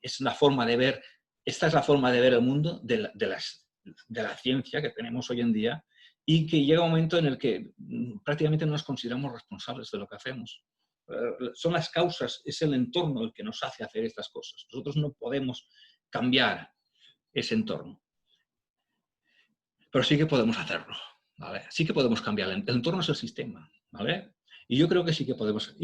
es la forma de ver. Esta es la forma de ver el mundo de la ciencia que tenemos hoy en día y que llega un momento en el que prácticamente no nos consideramos responsables de lo que hacemos. Son las causas, es el entorno el que nos hace hacer estas cosas. Nosotros no podemos cambiar ese entorno, pero sí que podemos hacerlo. ¿Vale? Sí que podemos cambiar. El entorno es el sistema. ¿Vale? Y yo creo que sí que podemos,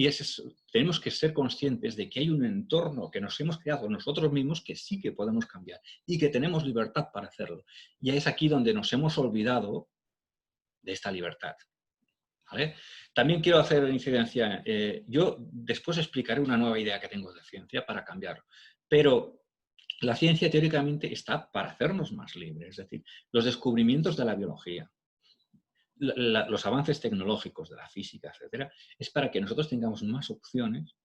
tenemos que ser conscientes de que hay un entorno que nos hemos creado nosotros mismos que sí que podemos cambiar y que tenemos libertad para hacerlo. Y es aquí donde nos hemos olvidado de esta libertad. ¿Vale? También quiero hacer incidencia, yo después explicaré una nueva idea que tengo de ciencia para cambiarlo, pero la ciencia teóricamente está para hacernos más libres, es decir, los descubrimientos de la biología, los avances tecnológicos de la física, etcétera, es para que nosotros tengamos más opciones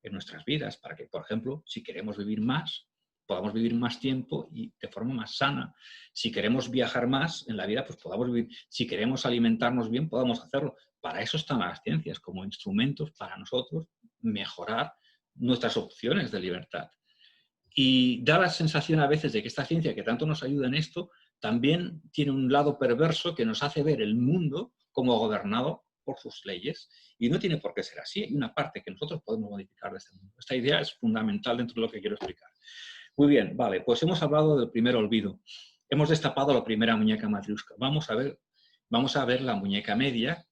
en nuestras vidas, para que, por ejemplo, si queremos vivir más, podamos vivir más tiempo y de forma más sana. Si queremos viajar más en la vida, pues podamos vivir. Si queremos alimentarnos bien, podamos hacerlo. Para eso están las ciencias, como instrumentos para nosotros mejorar nuestras opciones de libertad. Y da la sensación a veces de que esta ciencia que tanto nos ayuda en esto, también tiene un lado perverso que nos hace ver el mundo como gobernado por sus leyes. Y no tiene por qué ser así. Hay una parte que nosotros podemos modificar de este mundo. Esta idea es fundamental dentro de lo que quiero explicar. Muy bien, vale, pues hemos hablado del primer olvido. Hemos destapado la primera muñeca Matrioshka. Vamos a ver la muñeca media.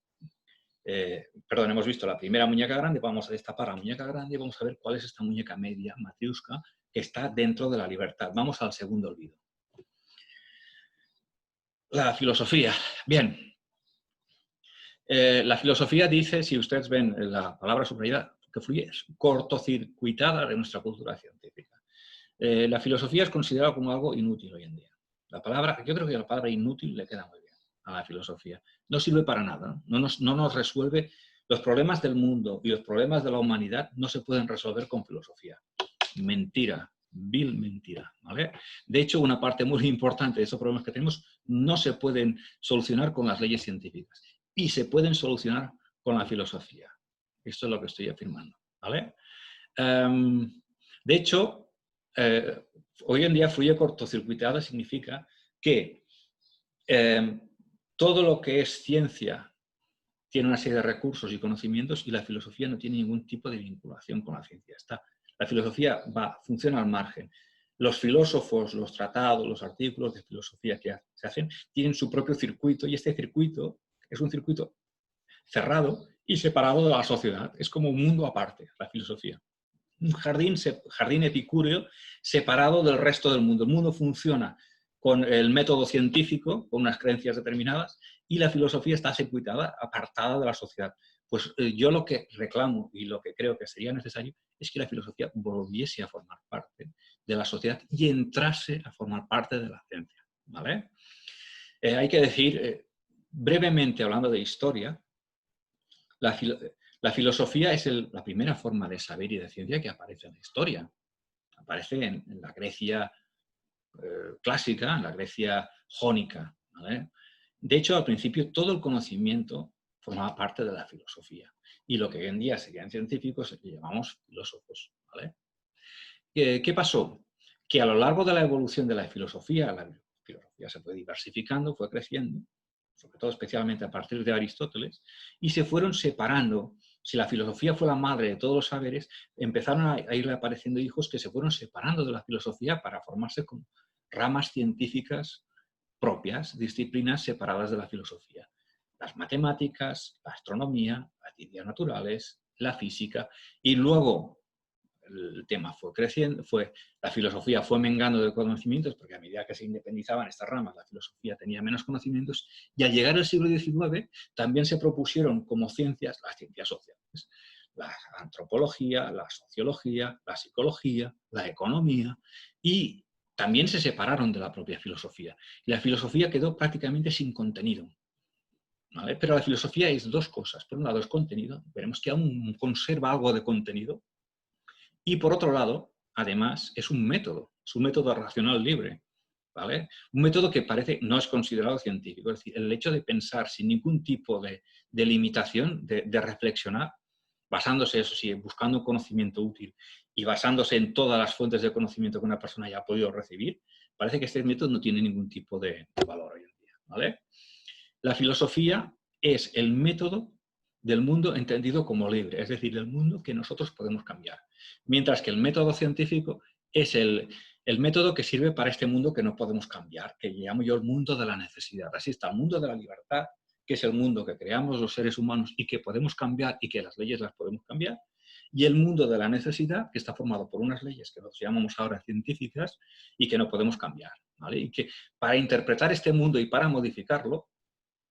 Hemos visto la primera muñeca grande, vamos a destapar la muñeca grande y vamos a ver cuál es esta muñeca media, Matrioshka, que está dentro de la libertad. Vamos al segundo olvido. La filosofía. Bien. La filosofía dice, si ustedes ven la palabra subrayada, que fluye, es cortocircuitada de nuestra cultura científica. La filosofía es considerada como algo inútil hoy en día. Yo creo que la palabra inútil le queda muy bien a la filosofía. No sirve para nada, no nos resuelve. Los problemas del mundo y los problemas de la humanidad no se pueden resolver con filosofía. Mentira, vil mentira. ¿Vale? De hecho, una parte muy importante de esos problemas que tenemos no se pueden solucionar con las leyes científicas y se pueden solucionar con la filosofía. Esto es lo que estoy afirmando. ¿Vale? De hecho, hoy en día fluye cortocircuitada significa que todo lo que es ciencia tiene una serie de recursos y conocimientos y la filosofía no tiene ningún tipo de vinculación con la ciencia. La filosofía funciona al margen. Los filósofos, los tratados, los artículos de filosofía que se hacen tienen su propio circuito y este circuito es un circuito cerrado y separado de la sociedad. Es como un mundo aparte, la filosofía. Un jardín epicúreo separado del resto del mundo. El mundo funciona con el método científico, con unas creencias determinadas, y la filosofía está circuitada, apartada de la sociedad. Pues yo lo que reclamo y lo que creo que sería necesario es que la filosofía volviese a formar parte de la sociedad y entrase a formar parte de la ciencia, ¿vale? Hay que decir, brevemente hablando de historia, la filosofía es la primera forma de saber y de ciencia que aparece en la historia. Aparece en la Grecia clásica, en la Grecia jónica, ¿vale? De hecho, al principio todo el conocimiento formaba parte de la filosofía. Y lo que hoy en día serían científicos le llamamos filósofos, ¿vale? ¿Qué pasó? Que a lo largo de la evolución de la filosofía se fue diversificando, fue creciendo, sobre todo especialmente a partir de Aristóteles, y se fueron separando. Si la filosofía fue la madre de todos los saberes, empezaron a irle apareciendo hijos que se fueron separando de la filosofía para formarse como ramas científicas propias, disciplinas separadas de la filosofía. Las matemáticas, la astronomía, las ciencias naturales, la física, y luego el tema fue creciendo, la filosofía fue mengando de conocimientos, porque a medida que se independizaban estas ramas, la filosofía tenía menos conocimientos, y al llegar al siglo XIX también se propusieron como ciencias las ciencias sociales, la antropología, la sociología, la psicología, la economía, y también se separaron de la propia filosofía. Y la filosofía quedó prácticamente sin contenido. ¿Vale? Pero la filosofía es dos cosas. Por un lado es contenido, veremos que aún conserva algo de contenido, y por otro lado, además, es un método racional libre, ¿vale? Un método que no es considerado científico, es decir, el hecho de pensar sin ningún tipo de limitación, de reflexionar, basándose, eso sí, buscando un conocimiento útil y basándose en todas las fuentes de conocimiento que una persona ya ha podido recibir, parece que este método no tiene ningún tipo de valor hoy en día, ¿vale? La filosofía es el método del mundo entendido como libre, es decir, el mundo que nosotros podemos cambiar. Mientras que el método científico es el método que sirve para este mundo que no podemos cambiar, que llamo yo el mundo de la necesidad. Así está el mundo de la libertad, que es el mundo que creamos los seres humanos y que podemos cambiar y que las leyes las podemos cambiar, y el mundo de la necesidad, que está formado por unas leyes que nosotros llamamos ahora científicas y que no podemos cambiar, ¿vale? Y que para interpretar este mundo y para modificarlo,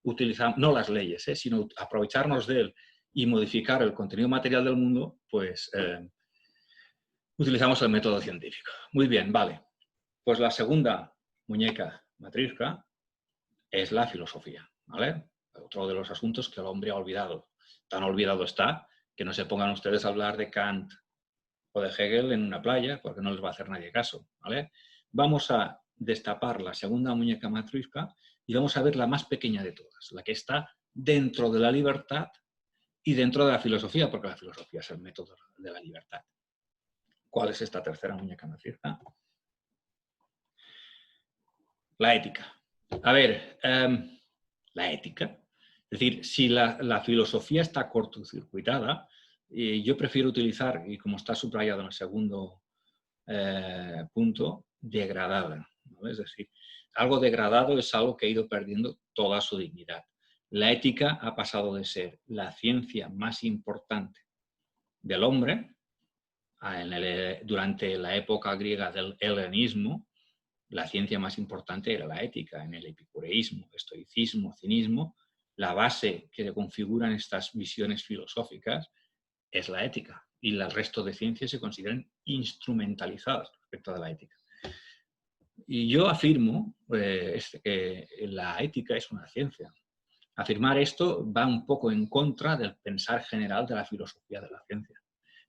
utilizamos, no las leyes, sino aprovecharnos de él y modificar el contenido material del mundo, pues utilizamos el método científico. Muy bien, vale. Pues la segunda muñeca Matryoshka es la filosofía, ¿vale? Otro de los asuntos que el hombre ha olvidado. Tan olvidado está que no se pongan ustedes a hablar de Kant o de Hegel en una playa, porque no les va a hacer nadie caso, ¿vale? Vamos a destapar la segunda muñeca Matryoshka y vamos a ver la más pequeña de todas, la que está dentro de la libertad y dentro de la filosofía, porque la filosofía es el método de la libertad. ¿Cuál es esta tercera muñeca Matryoshka? La ética. A ver, la ética. Es decir, si la filosofía está cortocircuitada, yo prefiero utilizar, y como está subrayado en el segundo punto, degradada, ¿no? Es decir, algo degradado es algo que ha ido perdiendo toda su dignidad. La ética ha pasado de ser la ciencia más importante del hombre durante la época griega del helenismo. La ciencia más importante era la ética. En el epicureísmo, estoicismo, cinismo, la base que configuran estas visiones filosóficas es la ética, y el resto de ciencias se consideran instrumentalizadas respecto a la ética. Y yo afirmo que la ética es una ciencia. Afirmar esto va un poco en contra del pensar general de la filosofía de la ciencia.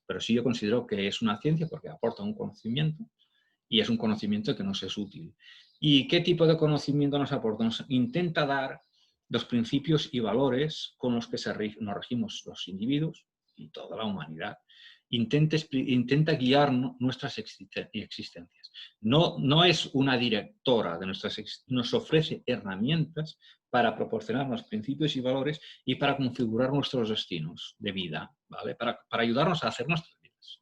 Pero sí yo considero que es una ciencia porque aporta un conocimiento, y es un conocimiento que nos es útil. ¿Y qué tipo de conocimiento nos aporta? Nos intenta dar los principios y valores con los que nos regimos los individuos y toda la humanidad. Intenta guiar nuestras existencias. No es una directora de nuestras existencias, nos ofrece herramientas para proporcionarnos principios y valores y para configurar nuestros destinos de vida, ¿vale? Para ayudarnos a hacer nuestras vidas.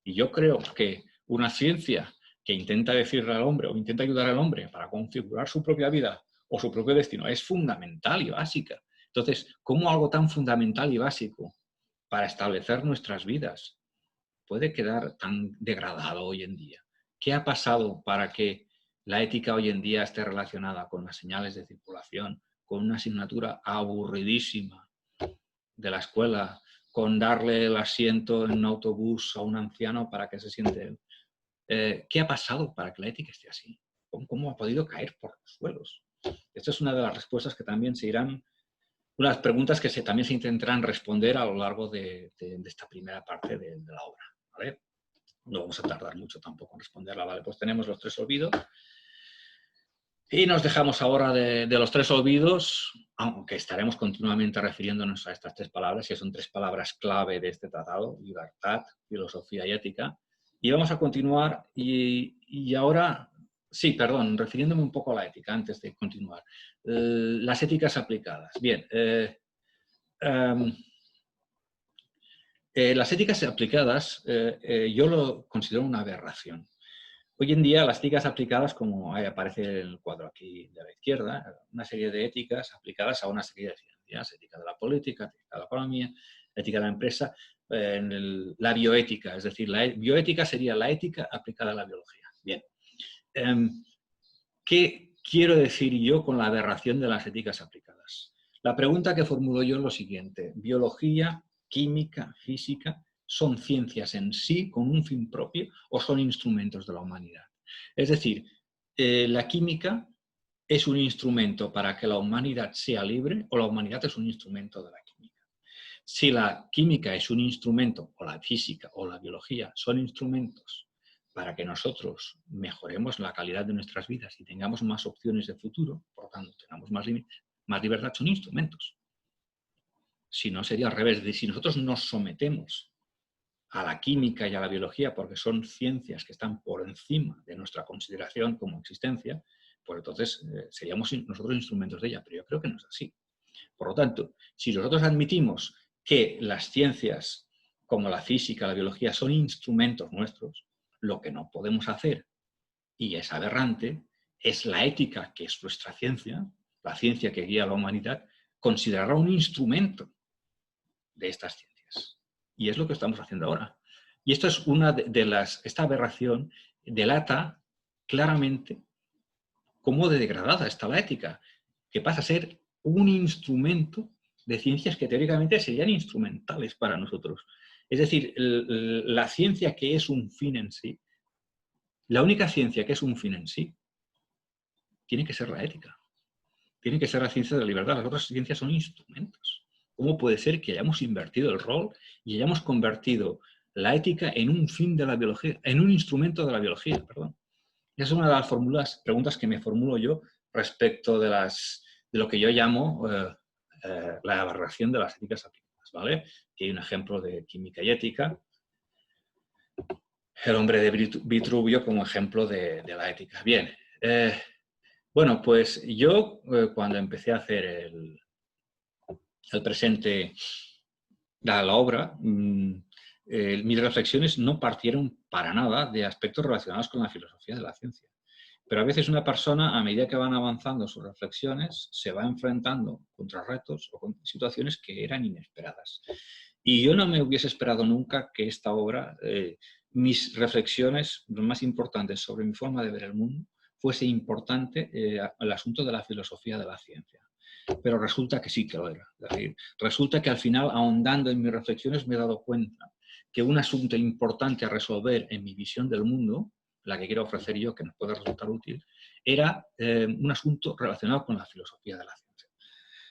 Y yo creo que una ciencia que intenta decirle al hombre o intenta ayudar al hombre para configurar su propia vida o su propio destino es fundamental y básica. Entonces, ¿cómo algo tan fundamental y básico para establecer nuestras vidas puede quedar tan degradado hoy en día? ¿Qué ha pasado para que la ética hoy en día esté relacionada con las señales de circulación, con una asignatura aburridísima de la escuela con darle el asiento en un autobús a un anciano para que se siente él. ¿Qué ha pasado para que la ética esté así? ¿Cómo ha podido caer por los suelos? Esta es una de las respuestas que también se irán, unas preguntas que también se intentarán responder a lo largo de esta primera parte de la obra, ¿vale? No vamos a tardar mucho tampoco en responderla, ¿vale? Pues tenemos los 3 olvidos. Y nos dejamos ahora de los 3 olvidos, aunque estaremos continuamente refiriéndonos a estas 3 palabras, que son 3 palabras clave de este tratado: libertad, filosofía y ética. Y vamos a continuar y ahora, sí, perdón, refiriéndome un poco a la ética antes de continuar. Las éticas aplicadas. Bien, las éticas aplicadas yo lo considero una aberración. Hoy en día las éticas aplicadas, como aparece en el cuadro aquí de la izquierda, una serie de éticas aplicadas a una serie de ciencias: ética de la política, ética de la economía, ética de la empresa, la bioética, es decir, la bioética sería la ética aplicada a la biología. Bien, ¿qué quiero decir yo con la aberración de las éticas aplicadas? La pregunta que formulo yo es lo siguiente: ¿biología, química, física son ciencias en sí con un fin propio o son instrumentos de la humanidad? Es decir, la química es un instrumento para que la humanidad sea libre o la humanidad es un instrumento de la química. Si la química es un instrumento, o la física o la biología son instrumentos para que nosotros mejoremos la calidad de nuestras vidas y tengamos más opciones de futuro, por lo tanto tengamos más libertad, son instrumentos. Si no, sería al revés. Si nosotros nos sometemos a la química y a la biología porque son ciencias que están por encima de nuestra consideración como existencia, pues entonces seríamos nosotros instrumentos de ella, pero yo creo que no es así. Por lo tanto, si nosotros admitimos que las ciencias como la física, la biología son instrumentos nuestros, lo que no podemos hacer, y es aberrante, es la ética, que es nuestra ciencia, la ciencia que guía a la humanidad, considerarla un instrumento de estas ciencias. Y es lo que estamos haciendo ahora. Y esto es esta aberración delata claramente cómo de degradada está la ética, que pasa a ser un instrumento de ciencias que teóricamente serían instrumentales para nosotros. Es decir, la ciencia que es un fin en sí, la única ciencia que es un fin en sí, tiene que ser la ética. Tiene que ser la ciencia de la libertad. Las otras ciencias son instrumentos. ¿Cómo puede ser que hayamos invertido el rol y hayamos convertido la ética en un fin de la biología, en un instrumento de la biología? Perdón. Esa es una de las preguntas que me formulo yo respecto de lo que yo llamo la aberración de las éticas aplicadas, ¿vale? Aquí hay un ejemplo de química y ética. El hombre de Vitruvio como ejemplo de la ética. Bien. Bueno, pues yo cuando empecé a hacer el presente, la obra, mis reflexiones no partieron para nada de aspectos relacionados con la filosofía de la ciencia. Pero a veces una persona, a medida que van avanzando sus reflexiones, se va enfrentando contra retos o con situaciones que eran inesperadas. Y yo no me hubiese esperado nunca que esta obra, mis reflexiones más importantes sobre mi forma de ver el mundo, fuese importante el asunto de la filosofía de la ciencia. Pero resulta que sí que lo era. Es decir, resulta que al final, ahondando en mis reflexiones, me he dado cuenta que un asunto importante a resolver en mi visión del mundo, la que quiero ofrecer yo, que nos pueda resultar útil, era un asunto relacionado con la filosofía de la ciencia.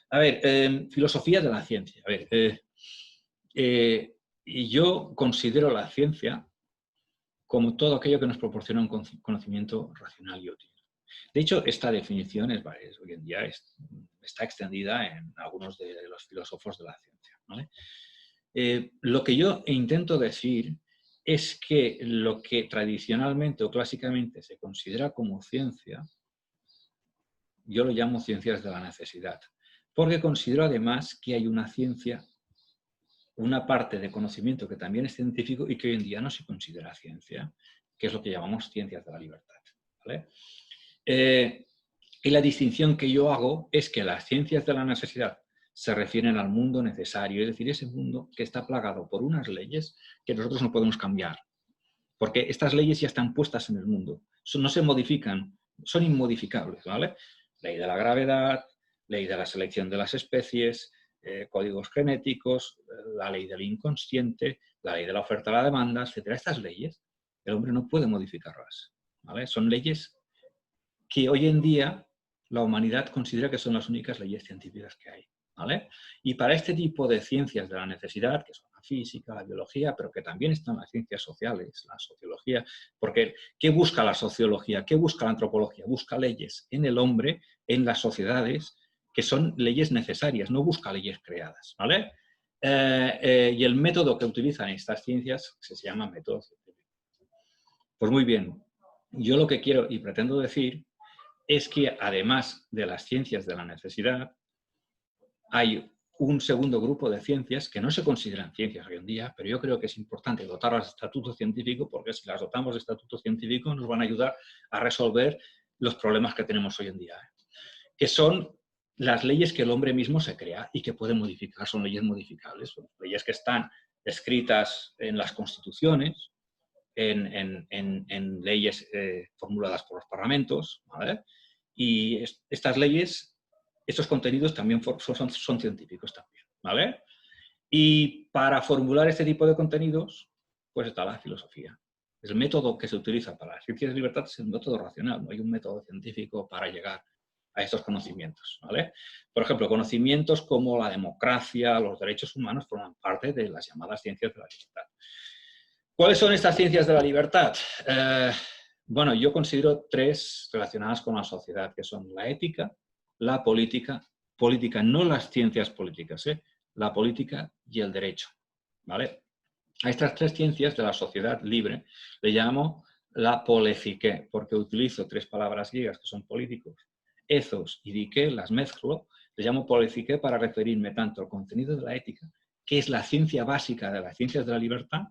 A ver, filosofía de la ciencia. A ver, y yo considero la ciencia como todo aquello que nos proporciona un conocimiento racional y útil. De hecho, esta definición hoy en día está extendida en algunos de los filósofos de la ciencia, ¿vale? Lo que yo intento decir es que lo que tradicionalmente o clásicamente se considera como ciencia, yo lo llamo ciencias de la necesidad, porque considero además que hay una ciencia, una parte de conocimiento que también es científico y que hoy en día no se considera ciencia, que es lo que llamamos ciencias de la libertad, ¿vale? Y la distinción que yo hago es que las ciencias de la necesidad se refieren al mundo necesario, es decir, ese mundo que está plagado por unas leyes que nosotros no podemos cambiar, porque estas leyes ya están puestas en el mundo, no se modifican, son inmodificables, ¿vale? Ley de la gravedad, ley de la selección de las especies, códigos genéticos, la ley del inconsciente, la ley de la oferta y la demanda, etcétera. Estas leyes, el hombre no puede modificarlas, ¿vale? Son leyes que hoy en día la humanidad considera que son las únicas leyes científicas que hay, ¿vale? Y para este tipo de ciencias de la necesidad, que son la física, la biología, pero que también están las ciencias sociales, la sociología, porque ¿qué busca la sociología? ¿Qué busca la antropología? Busca leyes en el hombre, en las sociedades, que son leyes necesarias, no busca leyes creadas, ¿vale? Y el método que utilizan estas ciencias se llama método científico. Pues muy bien, yo lo que quiero y pretendo decir es que además de las ciencias de la necesidad, hay un segundo grupo de ciencias que no se consideran ciencias hoy en día, pero yo creo que es importante dotarlas de estatuto científico, porque si las dotamos de estatuto científico nos van a ayudar a resolver los problemas que tenemos hoy en día, que son las leyes que el hombre mismo se crea y que puede modificar. Son leyes modificables, son leyes que están escritas en las constituciones, en leyes formuladas por los parlamentos, ¿vale? Y estas leyes, estos contenidos también son científicos también, ¿vale? Y para formular este tipo de contenidos, pues está la filosofía. El método que se utiliza para las ciencias de libertad es el método racional, no hay un método científico para llegar a estos conocimientos, ¿vale? Por ejemplo, conocimientos como la democracia, los derechos humanos forman parte de las llamadas ciencias de la libertad. ¿Cuáles son estas ciencias de la libertad? Bueno, yo considero tres relacionadas con la sociedad, que son la ética, la política, no las ciencias políticas, la política y el derecho, ¿vale? A estas tres ciencias de la sociedad libre le llamo la polesique, porque utilizo tres palabras griegas que son políticos, ethos y dike, las mezclo, le llamo polesique para referirme tanto al contenido de la ética, que es la ciencia básica de las ciencias de la libertad,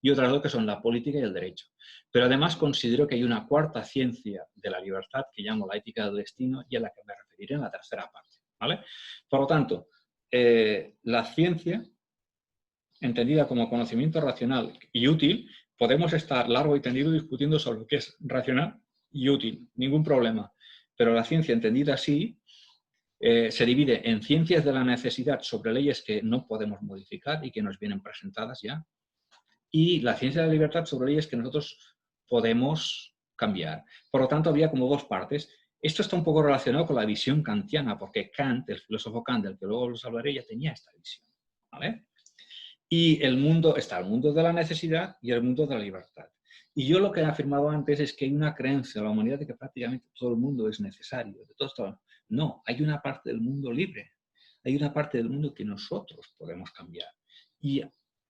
y otras dos que son la política y el derecho. Pero además considero que hay una cuarta ciencia de la libertad que llamo la ética del destino y a la que me referiré en la tercera parte, ¿vale? Por lo tanto, la ciencia, entendida como conocimiento racional y útil, podemos estar largo y tendido discutiendo sobre lo que es racional y útil, ningún problema. Pero la ciencia entendida así se divide en ciencias de la necesidad sobre leyes que no podemos modificar y que nos vienen presentadas ya, y la ciencia de la libertad sobre leyes que nosotros podemos cambiar. Por lo tanto, había como dos partes. Esto está un poco relacionado con la visión kantiana, porque Kant, el filósofo Kant, del que luego os hablaré, ya tenía esta visión, ¿vale? Y el mundo, está el mundo de la necesidad y el mundo de la libertad. Y yo lo que he afirmado antes es que hay una creencia en la humanidad de que prácticamente todo el mundo es necesario. De todo. No, hay una parte del mundo libre. Hay una parte del mundo que nosotros podemos cambiar. Y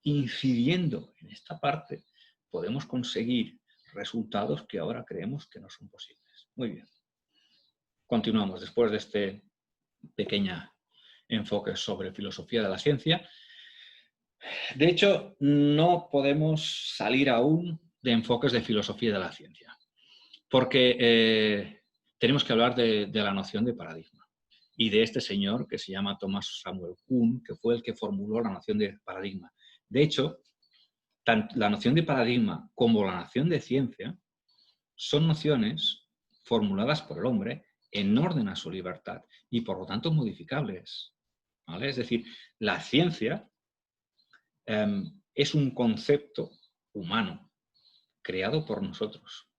incidiendo en esta parte, podemos conseguir resultados que ahora creemos que no son posibles. Muy bien. Continuamos después de este pequeño enfoque sobre filosofía de la ciencia. De hecho, no podemos salir aún de enfoques de filosofía de la ciencia, porque tenemos que hablar de la noción de paradigma y de este señor que se llama Thomas Samuel Kuhn, que fue el que formuló la noción de paradigma. De hecho, tanto la noción de paradigma como la noción de ciencia son nociones formuladas por el hombre en orden a su libertad y por lo tanto modificables, ¿vale? Es decir, la ciencia es un concepto humano creado por nosotros,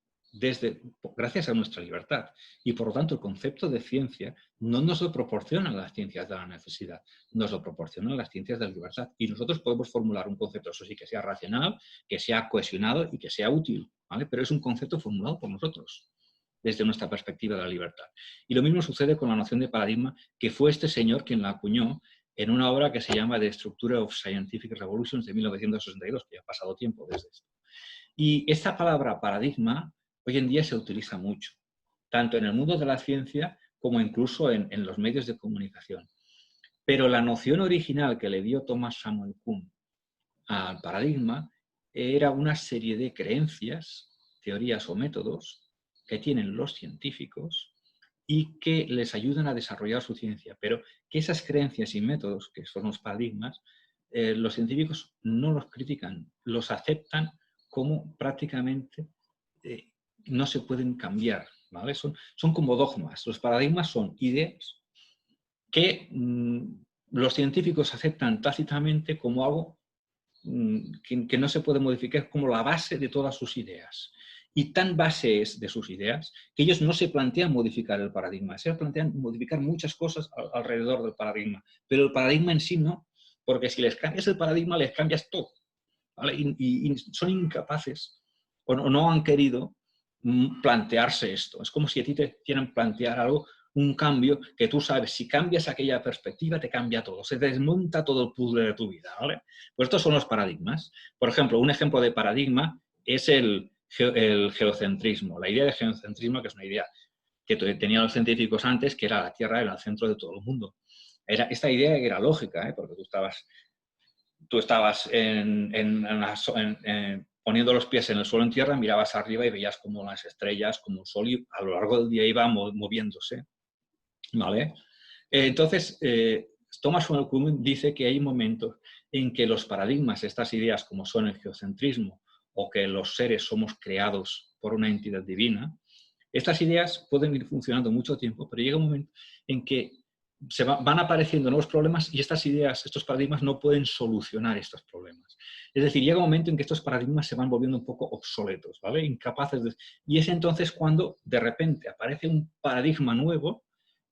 gracias a nuestra libertad. Y por lo tanto el concepto de ciencia no nos lo proporcionan las ciencias de la necesidad, nos lo proporcionan las ciencias de la libertad. Y nosotros podemos formular un concepto, eso sí, que sea racional, que sea cohesionado y que sea útil, ¿vale? Pero es un concepto formulado por nosotros, desde nuestra perspectiva de la libertad. Y lo mismo sucede con la noción de paradigma, que fue este señor quien la acuñó en una obra que se llama The Structure of Scientific Revolutions de 1962, que ya ha pasado tiempo desde esto. Y esta palabra paradigma hoy en día se utiliza mucho, tanto en el mundo de la ciencia como incluso en los medios de comunicación. Pero la noción original que le dio Thomas Samuel Kuhn al paradigma era una serie de creencias, teorías o métodos que tienen los científicos y que les ayudan a desarrollar su ciencia, pero que esas creencias y métodos, que son los paradigmas, los científicos no los critican, los aceptan como prácticamente no se pueden cambiar, ¿vale? Son como dogmas. Los paradigmas son ideas que los científicos aceptan tácitamente como algo que no se puede modificar, como la base de todas sus ideas. Y tan base es de sus ideas que ellos no se plantean modificar el paradigma, se plantean modificar muchas cosas alrededor del paradigma, pero el paradigma en sí no, porque si les cambias el paradigma les cambias todo, ¿vale? Y son incapaces o no han querido plantearse esto. Es como si a ti te quieran plantear algo, un cambio que tú sabes, si cambias aquella perspectiva te cambia todo, se desmonta todo el puzzle de tu vida, ¿vale? Pues estos son los paradigmas. Por ejemplo, un ejemplo de paradigma es el geocentrismo. La idea de geocentrismo, que es una idea que tenían los científicos antes, que era la Tierra era el centro de todo el mundo. Esta idea era lógica, porque tú estabas poniendo los pies en el suelo en tierra, mirabas arriba y veías como las estrellas, como el sol, y a lo largo del día iba moviéndose. ¿Vale? Entonces, Thomas von Kuhn dice que hay momentos en que los paradigmas, estas ideas como son el geocentrismo o que los seres somos creados por una entidad divina, estas ideas pueden ir funcionando mucho tiempo, pero llega un momento en que van apareciendo nuevos problemas y estas ideas, estos paradigmas no pueden solucionar estos problemas. Es decir, llega un momento en que estos paradigmas se van volviendo un poco obsoletos, ¿vale? Incapaces de... Y es entonces cuando de repente aparece un paradigma nuevo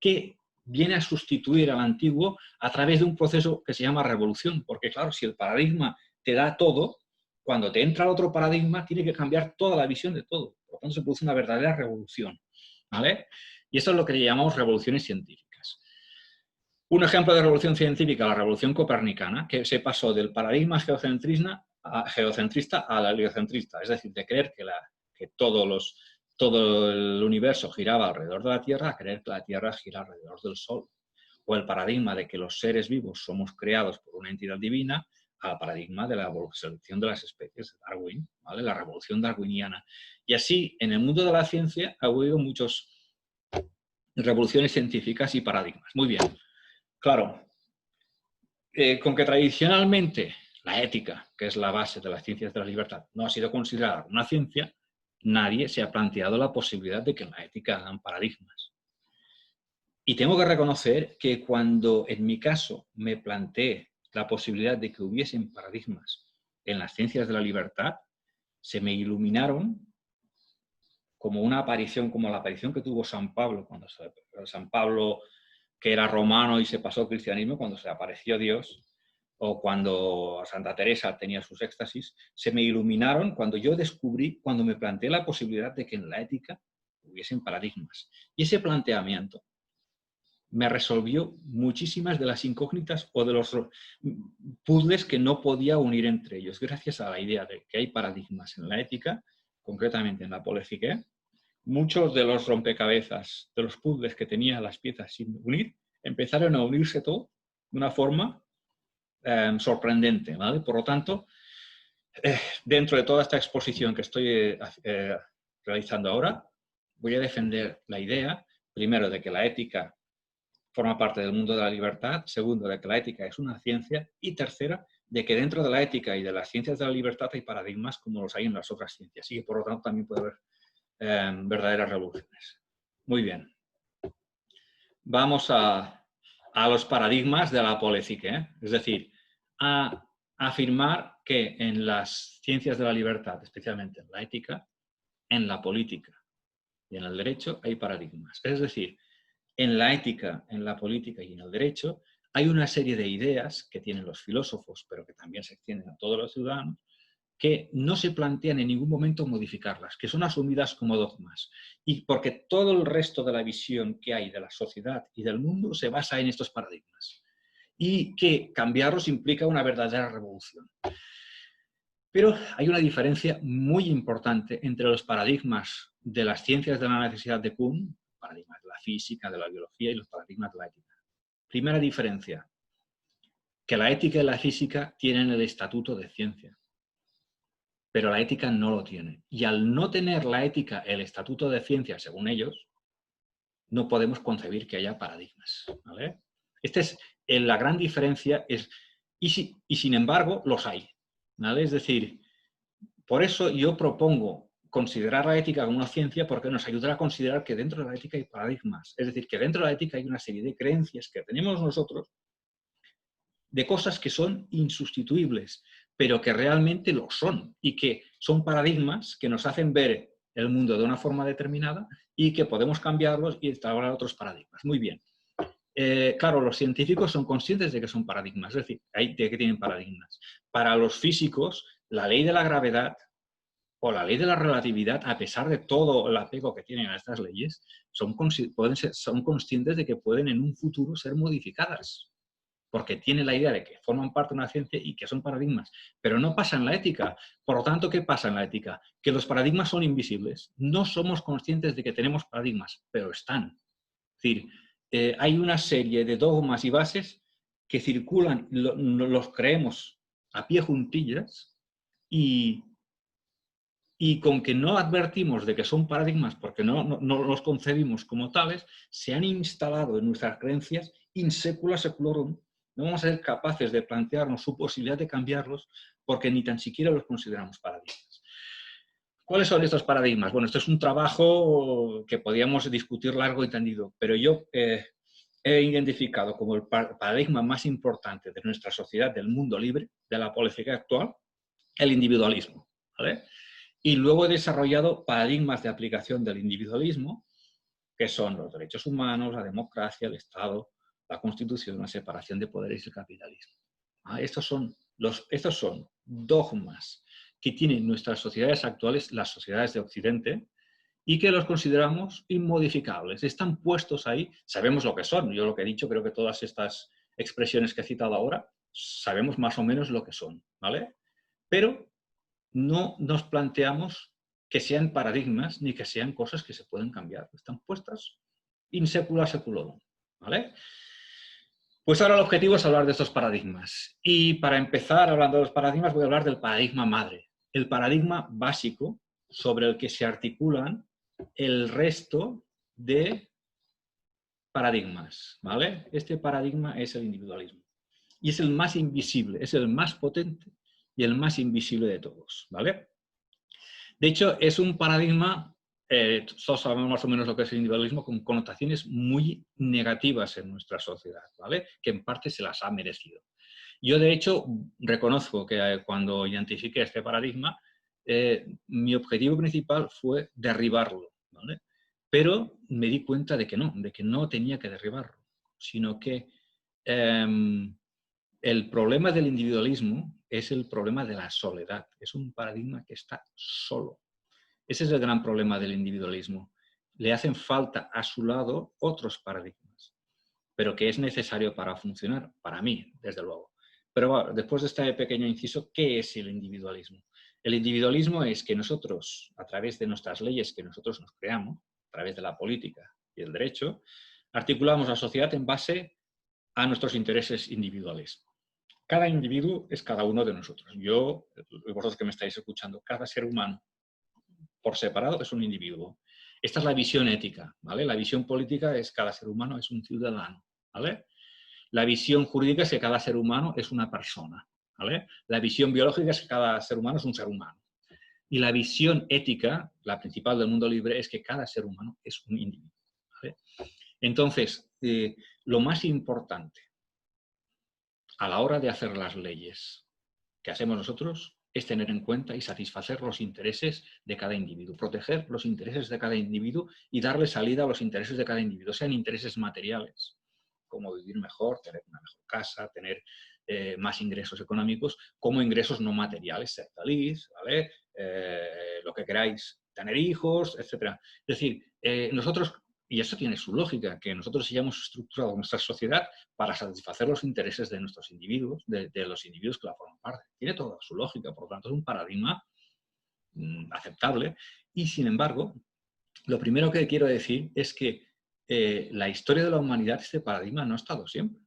que viene a sustituir al antiguo a través de un proceso que se llama revolución, porque claro, si el paradigma te da todo, cuando te entra otro paradigma tiene que cambiar toda la visión de todo. Por lo tanto, se produce una verdadera revolución, ¿vale? Y esto es lo que llamamos revoluciones científicas. Un ejemplo de revolución científica, la revolución copernicana, que se pasó del paradigma geocentrista al heliocentrista, es decir, de creer que todo el universo giraba alrededor de la Tierra a creer que la Tierra gira alrededor del Sol. O el paradigma de que los seres vivos somos creados por una entidad divina al paradigma de la selección de las especies de Darwin, ¿vale? La revolución darwiniana. Y así, en el mundo de la ciencia ha habido muchas revoluciones científicas y paradigmas. Muy bien. Claro, con que tradicionalmente la ética, que es la base de las ciencias de la libertad, no ha sido considerada una ciencia, nadie se ha planteado la posibilidad de que en la ética hagan paradigmas. Y tengo que reconocer que cuando, en mi caso, me planteé la posibilidad de que hubiesen paradigmas en las ciencias de la libertad, se me iluminaron como una aparición, como la aparición que tuvo San Pablo, San Pablo, que era romano y se pasó al cristianismo, cuando se apareció Dios, o cuando Santa Teresa tenía sus éxtasis, se me iluminaron cuando yo descubrí, cuando me planteé la posibilidad de que en la ética hubiesen paradigmas. Y ese planteamiento me resolvió muchísimas de las incógnitas o de los puzzles que no podía unir entre ellos, gracias a la idea de que hay paradigmas en la ética, concretamente en la apología. Muchos de los rompecabezas, de los puzzles que tenía las piezas sin unir, empezaron a unirse todo de una forma sorprendente, ¿vale? Por lo tanto, dentro de toda esta exposición que estoy realizando ahora, voy a defender la idea, primero, de que la ética forma parte del mundo de la libertad, segundo, de que la ética es una ciencia, y tercera, de que dentro de la ética y de las ciencias de la libertad hay paradigmas como los hay en las otras ciencias, y que por lo tanto también puede haber verdaderas revoluciones. Muy bien. Vamos a los paradigmas de la apolépsique, es decir, a afirmar que en las ciencias de la libertad, especialmente en la ética, en la política y en el derecho hay paradigmas. Es decir, en la ética, en la política y en el derecho hay una serie de ideas que tienen los filósofos, pero que también se extienden a todos los ciudadanos, que no se plantean en ningún momento modificarlas, que son asumidas como dogmas. Y porque todo el resto de la visión que hay de la sociedad y del mundo se basa en estos paradigmas. Y que cambiarlos implica una verdadera revolución. Pero hay una diferencia muy importante entre los paradigmas de las ciencias de la necesidad de Kuhn, paradigmas de la física, de la biología y los paradigmas de la ética. Primera diferencia, que la ética y la física tienen el estatuto de ciencia, pero la ética no lo tiene. Y al no tener la ética el estatuto de ciencia, según ellos, no podemos concebir que haya paradigmas, ¿vale? Esta es la gran diferencia, y sin embargo los hay, ¿vale? Es decir, por eso yo propongo considerar la ética como una ciencia, porque nos ayudará a considerar que dentro de la ética hay paradigmas. Es decir, que dentro de la ética hay una serie de creencias que tenemos nosotros de cosas que son insustituibles, pero que realmente lo son y que son paradigmas que nos hacen ver el mundo de una forma determinada y que podemos cambiarlos y instaurar otros paradigmas. Muy bien. Claro, los científicos son conscientes de que son paradigmas, es decir, de que tienen paradigmas. Para los físicos, la ley de la gravedad o la ley de la relatividad, a pesar de todo el apego que tienen a estas leyes, son conscientes de que pueden en un futuro ser modificadas, porque tienen la idea de que forman parte de una ciencia y que son paradigmas, pero no pasa en la ética. Por lo tanto, ¿qué pasa en la ética? Que los paradigmas son invisibles. No somos conscientes de que tenemos paradigmas, pero están. Es decir, hay una serie de dogmas y bases que circulan, los creemos a pie juntillas y con que no advertimos de que son paradigmas porque no los concebimos como tales, se han instalado en nuestras creencias in secula seculorum. No vamos a ser capaces de plantearnos su posibilidad de cambiarlos porque ni tan siquiera los consideramos paradigmas. ¿Cuáles son estos paradigmas? Bueno, esto es un trabajo que podíamos discutir largo y tendido, pero yo he identificado como el paradigma más importante de nuestra sociedad, del mundo libre, de la política actual, el individualismo, ¿vale? Y luego he desarrollado paradigmas de aplicación del individualismo, que son los derechos humanos, la democracia, el Estado, la Constitución, la separación de poderes y el capitalismo. Estos son dogmas que tienen nuestras sociedades actuales, las sociedades de Occidente, y que los consideramos inmodificables. Están puestos ahí, sabemos lo que son. Yo lo que he dicho, creo que todas estas expresiones que he citado ahora, sabemos más o menos lo que son, ¿vale? Pero no nos planteamos que sean paradigmas ni que sean cosas que se pueden cambiar. Están puestas in secula seculorum, ¿vale? Pues ahora el objetivo es hablar de estos paradigmas. Y para empezar hablando de los paradigmas voy a hablar del paradigma madre, el paradigma básico sobre el que se articulan el resto de paradigmas, ¿vale? Este paradigma es el individualismo. Y es el más invisible, es el más potente y el más invisible de todos, ¿vale? De hecho, es un paradigma, todos sabemos más o menos lo que es el individualismo, con connotaciones muy negativas en nuestra sociedad, ¿vale? Que en parte se las ha merecido. Yo, de hecho, reconozco que cuando identifiqué este paradigma, mi objetivo principal fue derribarlo, ¿vale? Pero me di cuenta de que no tenía que derribarlo, sino que el problema del individualismo es el problema de la soledad. Es un paradigma que está solo. Ese es el gran problema del individualismo. Le hacen falta a su lado otros paradigmas, pero que es necesario para funcionar, para mí, desde luego. Pero bueno, después de este pequeño inciso, ¿qué es el individualismo? El individualismo es que nosotros, a través de nuestras leyes que nosotros nos creamos, a través de la política y el derecho, articulamos la sociedad en base a nuestros intereses individuales. Cada individuo es cada uno de nosotros. Yo, vosotros que me estáis escuchando, cada ser humano por separado es un individuo. Esta es la visión ética, ¿vale? La visión política es cada ser humano es un ciudadano, ¿vale? La visión jurídica es que cada ser humano es una persona, ¿vale? La visión biológica es que cada ser humano es un ser humano. Y la visión ética, la principal del mundo libre, es que cada ser humano es un individuo, ¿vale? Entonces, lo más importante a la hora de hacer las leyes que hacemos nosotros es tener en cuenta y satisfacer los intereses de cada individuo, proteger los intereses de cada individuo y darle salida a los intereses de cada individuo, sean intereses materiales, como vivir mejor, tener una mejor casa, tener más ingresos económicos, como ingresos no materiales, ser feliz, ¿vale? Lo que queráis, tener hijos, etc. Es decir, nosotros, y eso tiene su lógica, que nosotros hayamos estructurado nuestra sociedad para satisfacer los intereses de nuestros individuos, de los individuos que la forman parte. Tiene toda su lógica, por lo tanto es un paradigma aceptable. Y sin embargo, lo primero que quiero decir es que la historia de la humanidad, este paradigma no ha estado siempre.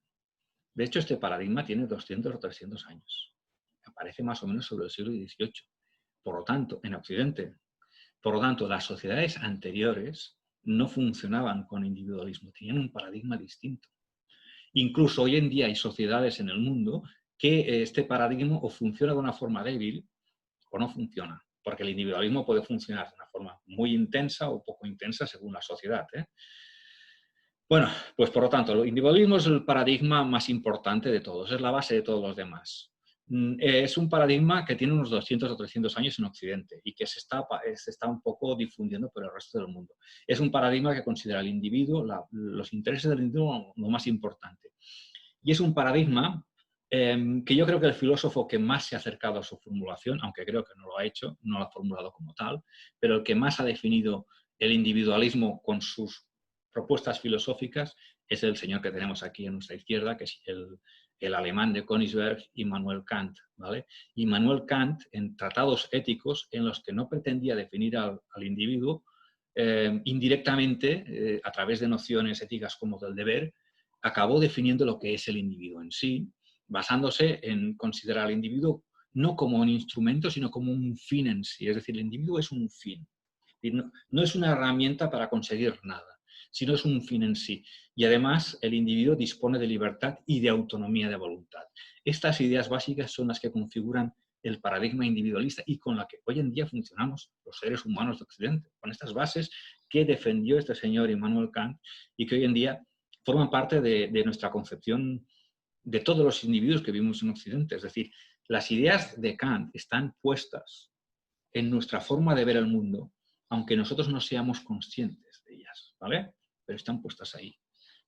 De hecho, este paradigma tiene 200 o 300 años. Aparece más o menos sobre el siglo XVIII. Por lo tanto, en Occidente. Por lo tanto, las sociedades anteriores no funcionaban con individualismo, tenían un paradigma distinto. Incluso hoy en día hay sociedades en el mundo que este paradigma o funciona de una forma débil o no funciona, porque el individualismo puede funcionar de una forma muy intensa o poco intensa según la sociedad, ¿eh? Bueno, pues por lo tanto, el individualismo es el paradigma más importante de todos, es la base de todos los demás. Es un paradigma que tiene unos 200 o 300 años en Occidente y que se está un poco difundiendo por el resto del mundo. Es un paradigma que considera al individuo, los intereses del individuo lo más importante. Y es un paradigma que yo creo que el filósofo que más se ha acercado a su formulación, aunque creo que no lo ha hecho, no lo ha formulado como tal, pero el que más ha definido el individualismo con sus propuestas filosóficas es el señor que tenemos aquí a nuestra izquierda, que es el alemán de Königsberg, Immanuel Kant. ¿Vale? Immanuel Kant, en tratados éticos en los que no pretendía definir al individuo, indirectamente, a través de nociones éticas como del deber, acabó definiendo lo que es el individuo en sí, basándose en considerar al individuo no como un instrumento, sino como un fin en sí. Es decir, el individuo es un fin. No es una herramienta para conseguir nada, sino es un fin en sí. Y además el individuo dispone de libertad y de autonomía de voluntad. Estas ideas básicas son las que configuran el paradigma individualista y con la que hoy en día funcionamos los seres humanos de Occidente, con estas bases que defendió este señor Immanuel Kant y que hoy en día forman parte de nuestra concepción de todos los individuos que vivimos en Occidente. Es decir, las ideas de Kant están puestas en nuestra forma de ver el mundo, aunque nosotros no seamos conscientes de ellas, ¿vale? Pero están puestas ahí.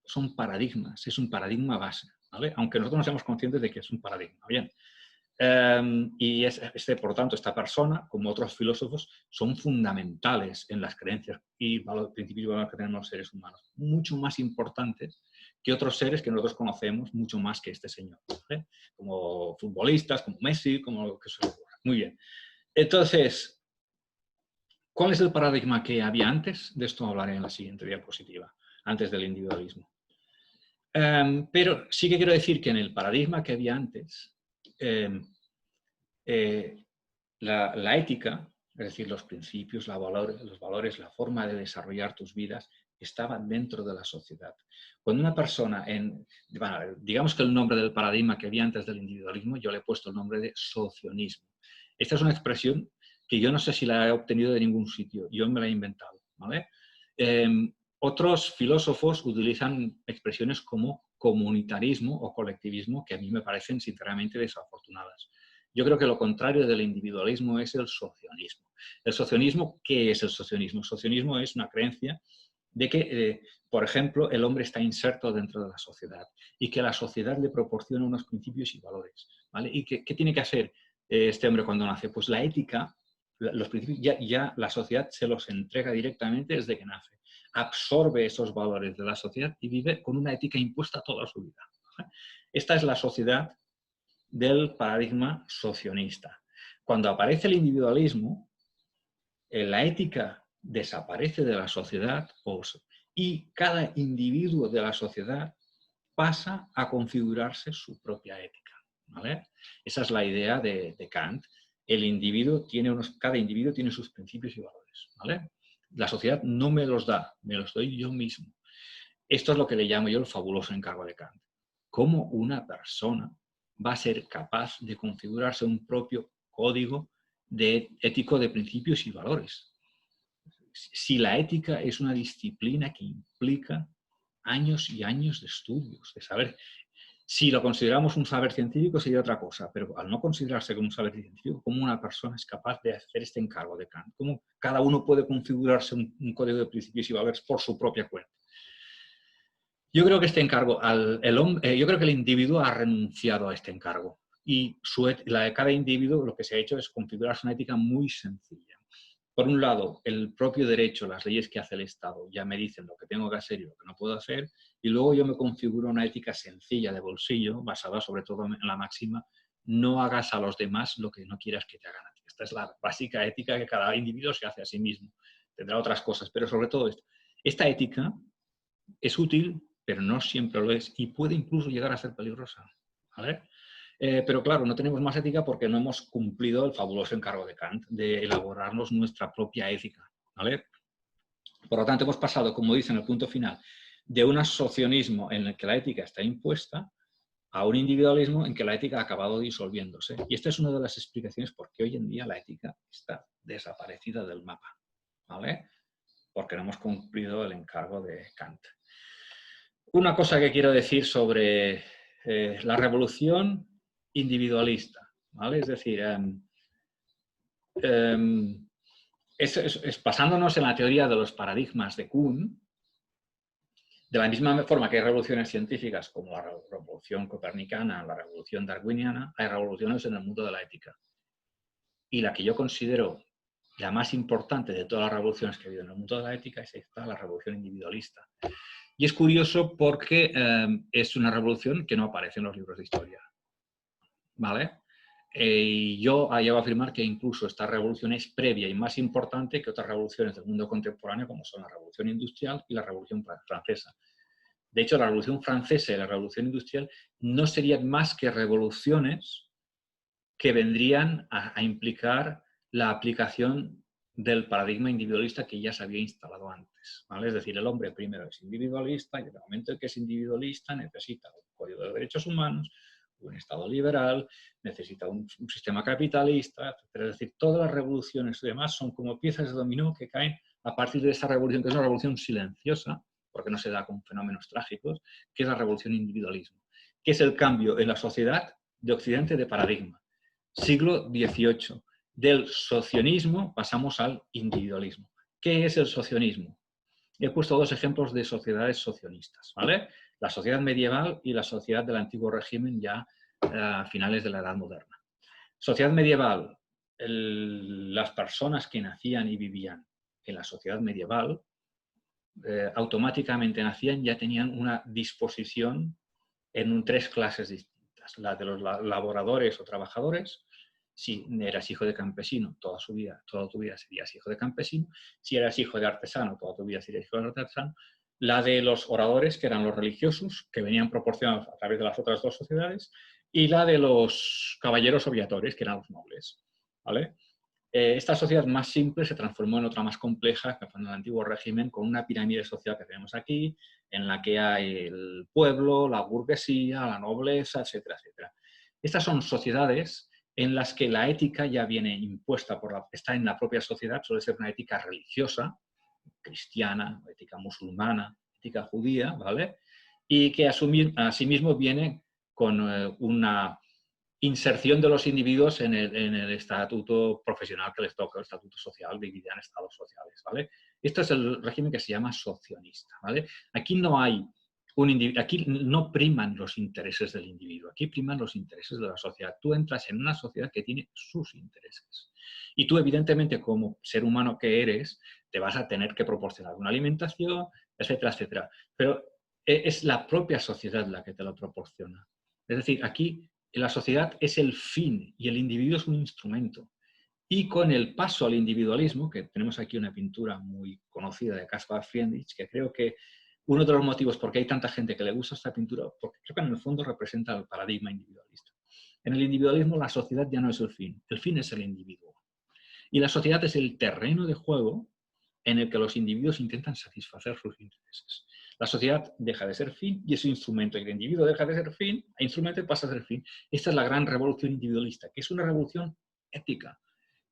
Son paradigmas, es un paradigma base, ¿vale? Aunque nosotros no seamos conscientes de que es un paradigma, ¿bien? Por lo tanto, esta persona, como otros filósofos, son fundamentales en las creencias y principios y valores que tenemos los seres humanos, mucho más importantes que otros seres que nosotros conocemos, mucho más que este señor, ¿vale? Como futbolistas, como Messi, como lo que se le ocurra. Muy bien. Entonces, ¿cuál es el paradigma que había antes? De esto hablaré en la siguiente diapositiva, antes del individualismo. Pero sí que quiero decir que en el paradigma que había antes, la ética, es decir, los principios, los valores, la forma de desarrollar tus vidas, estaban dentro de la sociedad. Cuando una persona, bueno, digamos que el nombre del paradigma que había antes del individualismo, yo le he puesto el nombre de socionismo. Esta es una expresión que yo no sé si la he obtenido de ningún sitio, yo me la he inventado, ¿vale? Otros filósofos utilizan expresiones como comunitarismo o colectivismo que a mí me parecen sinceramente desafortunadas. Yo creo que lo contrario del individualismo es el socionismo. ¿El socionismo qué es el socionismo? El socionismo es una creencia de que, por ejemplo, el hombre está inserto dentro de la sociedad y que la sociedad le proporciona unos principios y valores. ¿Vale? ¿Y qué tiene que hacer este hombre cuando nace? Pues la ética, los principios, ya la sociedad se los entrega directamente desde que nace. Absorbe esos valores de la sociedad y vive con una ética impuesta toda su vida. ¿Vale? Esta es la sociedad del paradigma socionista. Cuando aparece el individualismo, la ética desaparece de la sociedad y cada individuo de la sociedad pasa a configurarse su propia ética. ¿Vale? Esa es la idea de Kant. Cada individuo tiene sus principios y valores. ¿Vale? La sociedad no me los da, me los doy yo mismo. Esto es lo que le llamo yo el fabuloso encargo de Kant. ¿Cómo una persona va a ser capaz de configurarse un propio código ético de principios y valores? Si la ética es una disciplina que implica años y años de estudios, de saber. Si lo consideramos un saber científico sería otra cosa, pero al no considerarse como un saber científico, ¿cómo una persona es capaz de hacer este encargo de Kant? ¿Cómo cada uno puede configurarse un código de principios y valores por su propia cuenta? Yo creo que este encargo, yo creo que el individuo ha renunciado a este encargo y la de cada individuo lo que se ha hecho es configurarse una ética muy sencilla. Por un lado, el propio derecho, las leyes que hace el Estado ya me dicen lo que tengo que hacer y lo que no puedo hacer, y luego yo me configuro una ética sencilla de bolsillo, basada sobre todo en la máxima, no hagas a los demás lo que no quieras que te hagan a ti. Esta es la básica ética que cada individuo se hace a sí mismo. Tendrá otras cosas, pero sobre todo esto. Esta ética es útil, pero no siempre lo es, y puede incluso llegar a ser peligrosa. ¿Vale? Pero claro, no tenemos más ética porque no hemos cumplido el fabuloso encargo de Kant de elaborarnos nuestra propia ética. ¿Vale? Por lo tanto, hemos pasado, como dice en el punto final, de un asociacionismo en el que la ética está impuesta a un individualismo en que la ética ha acabado disolviéndose. Y esta es una de las explicaciones por qué hoy en día la ética está desaparecida del mapa. ¿Vale? Porque no hemos cumplido el encargo de Kant. una cosa que quiero decir sobre la revolución individualista, ¿vale? Es decir, basándonos en la teoría de los paradigmas de Kuhn, de la misma forma que hay revoluciones científicas como la revolución copernicana, la revolución darwiniana, hay revoluciones en el mundo de la ética. Y la que yo considero la más importante de todas las revoluciones que ha habido en el mundo de la ética es esta, la revolución individualista. Y es curioso porque es una revolución que no aparece en los libros de historia, ¿vale? Y yo llevo a afirmar que incluso esta revolución es previa y más importante que otras revoluciones del mundo contemporáneo, como son la revolución industrial y la revolución francesa. De hecho, la revolución francesa y la revolución industrial no serían más que revoluciones que vendrían a implicar la aplicación del paradigma individualista que ya se había instalado antes, ¿vale? Es decir, el hombre primero es individualista y en el momento en que es individualista necesita un código de derechos humanos, un Estado liberal, necesita un sistema capitalista, etc. Es decir, todas las revoluciones y demás son como piezas de dominó que caen a partir de esa revolución, que es una revolución silenciosa, porque no se da con fenómenos trágicos, que es la revolución individualismo, que es el cambio en la sociedad de Occidente de paradigma. Siglo XVIII. Del socionismo pasamos al individualismo. ¿Qué es el socionismo? He puesto dos ejemplos de sociedades socionistas, ¿vale? La sociedad medieval y la sociedad del antiguo régimen ya a finales de la Edad Moderna. Sociedad medieval, las personas que nacían y vivían en la sociedad medieval automáticamente nacían, ya tenían una disposición en tres clases distintas. La de los laboradores o trabajadores. Si eras hijo de campesino, toda tu vida serías hijo de campesino. Si eras hijo de artesano, toda tu vida serías hijo de artesano. La de los oradores, que eran los religiosos, que venían proporcionados a través de las otras dos sociedades. Y la de los caballeros o viatores, que eran los nobles, ¿vale? Esta sociedad más simple se transformó en otra más compleja, en el antiguo régimen, con una pirámide social que tenemos aquí, en la que hay el pueblo, la burguesía, la nobleza, etcétera, etcétera. Estas son sociedades en las que la ética ya viene impuesta, está en la propia sociedad, suele ser una ética religiosa, cristiana, ética musulmana, ética judía, ¿vale? Y que asimismo viene con una inserción de los individuos en el estatuto profesional que les toca, el estatuto social, dividida en estados sociales, ¿vale? Esto es el régimen que se llama socionista, ¿vale? Aquí no hay aquí no priman los intereses del individuo, aquí priman los intereses de la sociedad. Tú entras en una sociedad que tiene sus intereses. Y tú, evidentemente, como ser humano que eres, te vas a tener que proporcionar una alimentación, etcétera, etcétera. Pero es la propia sociedad la que te lo proporciona. Es decir, aquí la sociedad es el fin y el individuo es un instrumento. Y con el paso al individualismo, que tenemos aquí una pintura muy conocida de Caspar Friedrich, que creo que uno de los motivos por qué hay tanta gente que le gusta esta pintura, porque creo que en el fondo representa el paradigma individualista. En el individualismo la sociedad ya no es el fin es el individuo. Y la sociedad es el terreno de juego en el que los individuos intentan satisfacer sus intereses. La sociedad deja de ser fin y es un instrumento, y el individuo deja de ser fin e instrumento y pasa a ser fin. Esta es la gran revolución individualista, que es una revolución ética.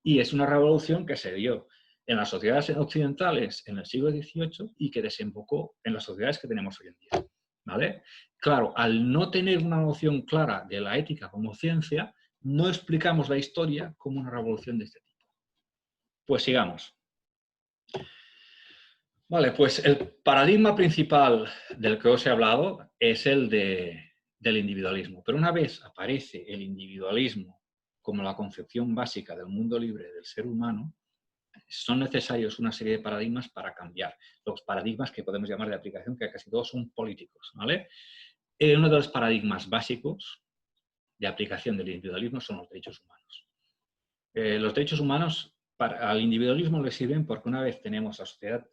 Y es una revolución que se dio en las sociedades occidentales en el siglo XVIII y que desembocó en las sociedades que tenemos hoy en día, ¿vale? Claro, al no tener una noción clara de la ética como ciencia, no explicamos la historia como una revolución de este tipo. Pues sigamos. Vale, pues el paradigma principal del que os he hablado es el del individualismo. Pero una vez aparece el individualismo como la concepción básica del mundo libre del ser humano, son necesarios una serie de paradigmas para cambiar. Los paradigmas que podemos llamar de aplicación, que casi todos son políticos, ¿vale? Uno de los paradigmas básicos de aplicación del individualismo son los derechos humanos. Los derechos humanos al individualismo le sirven porque una vez tenemos la sociedad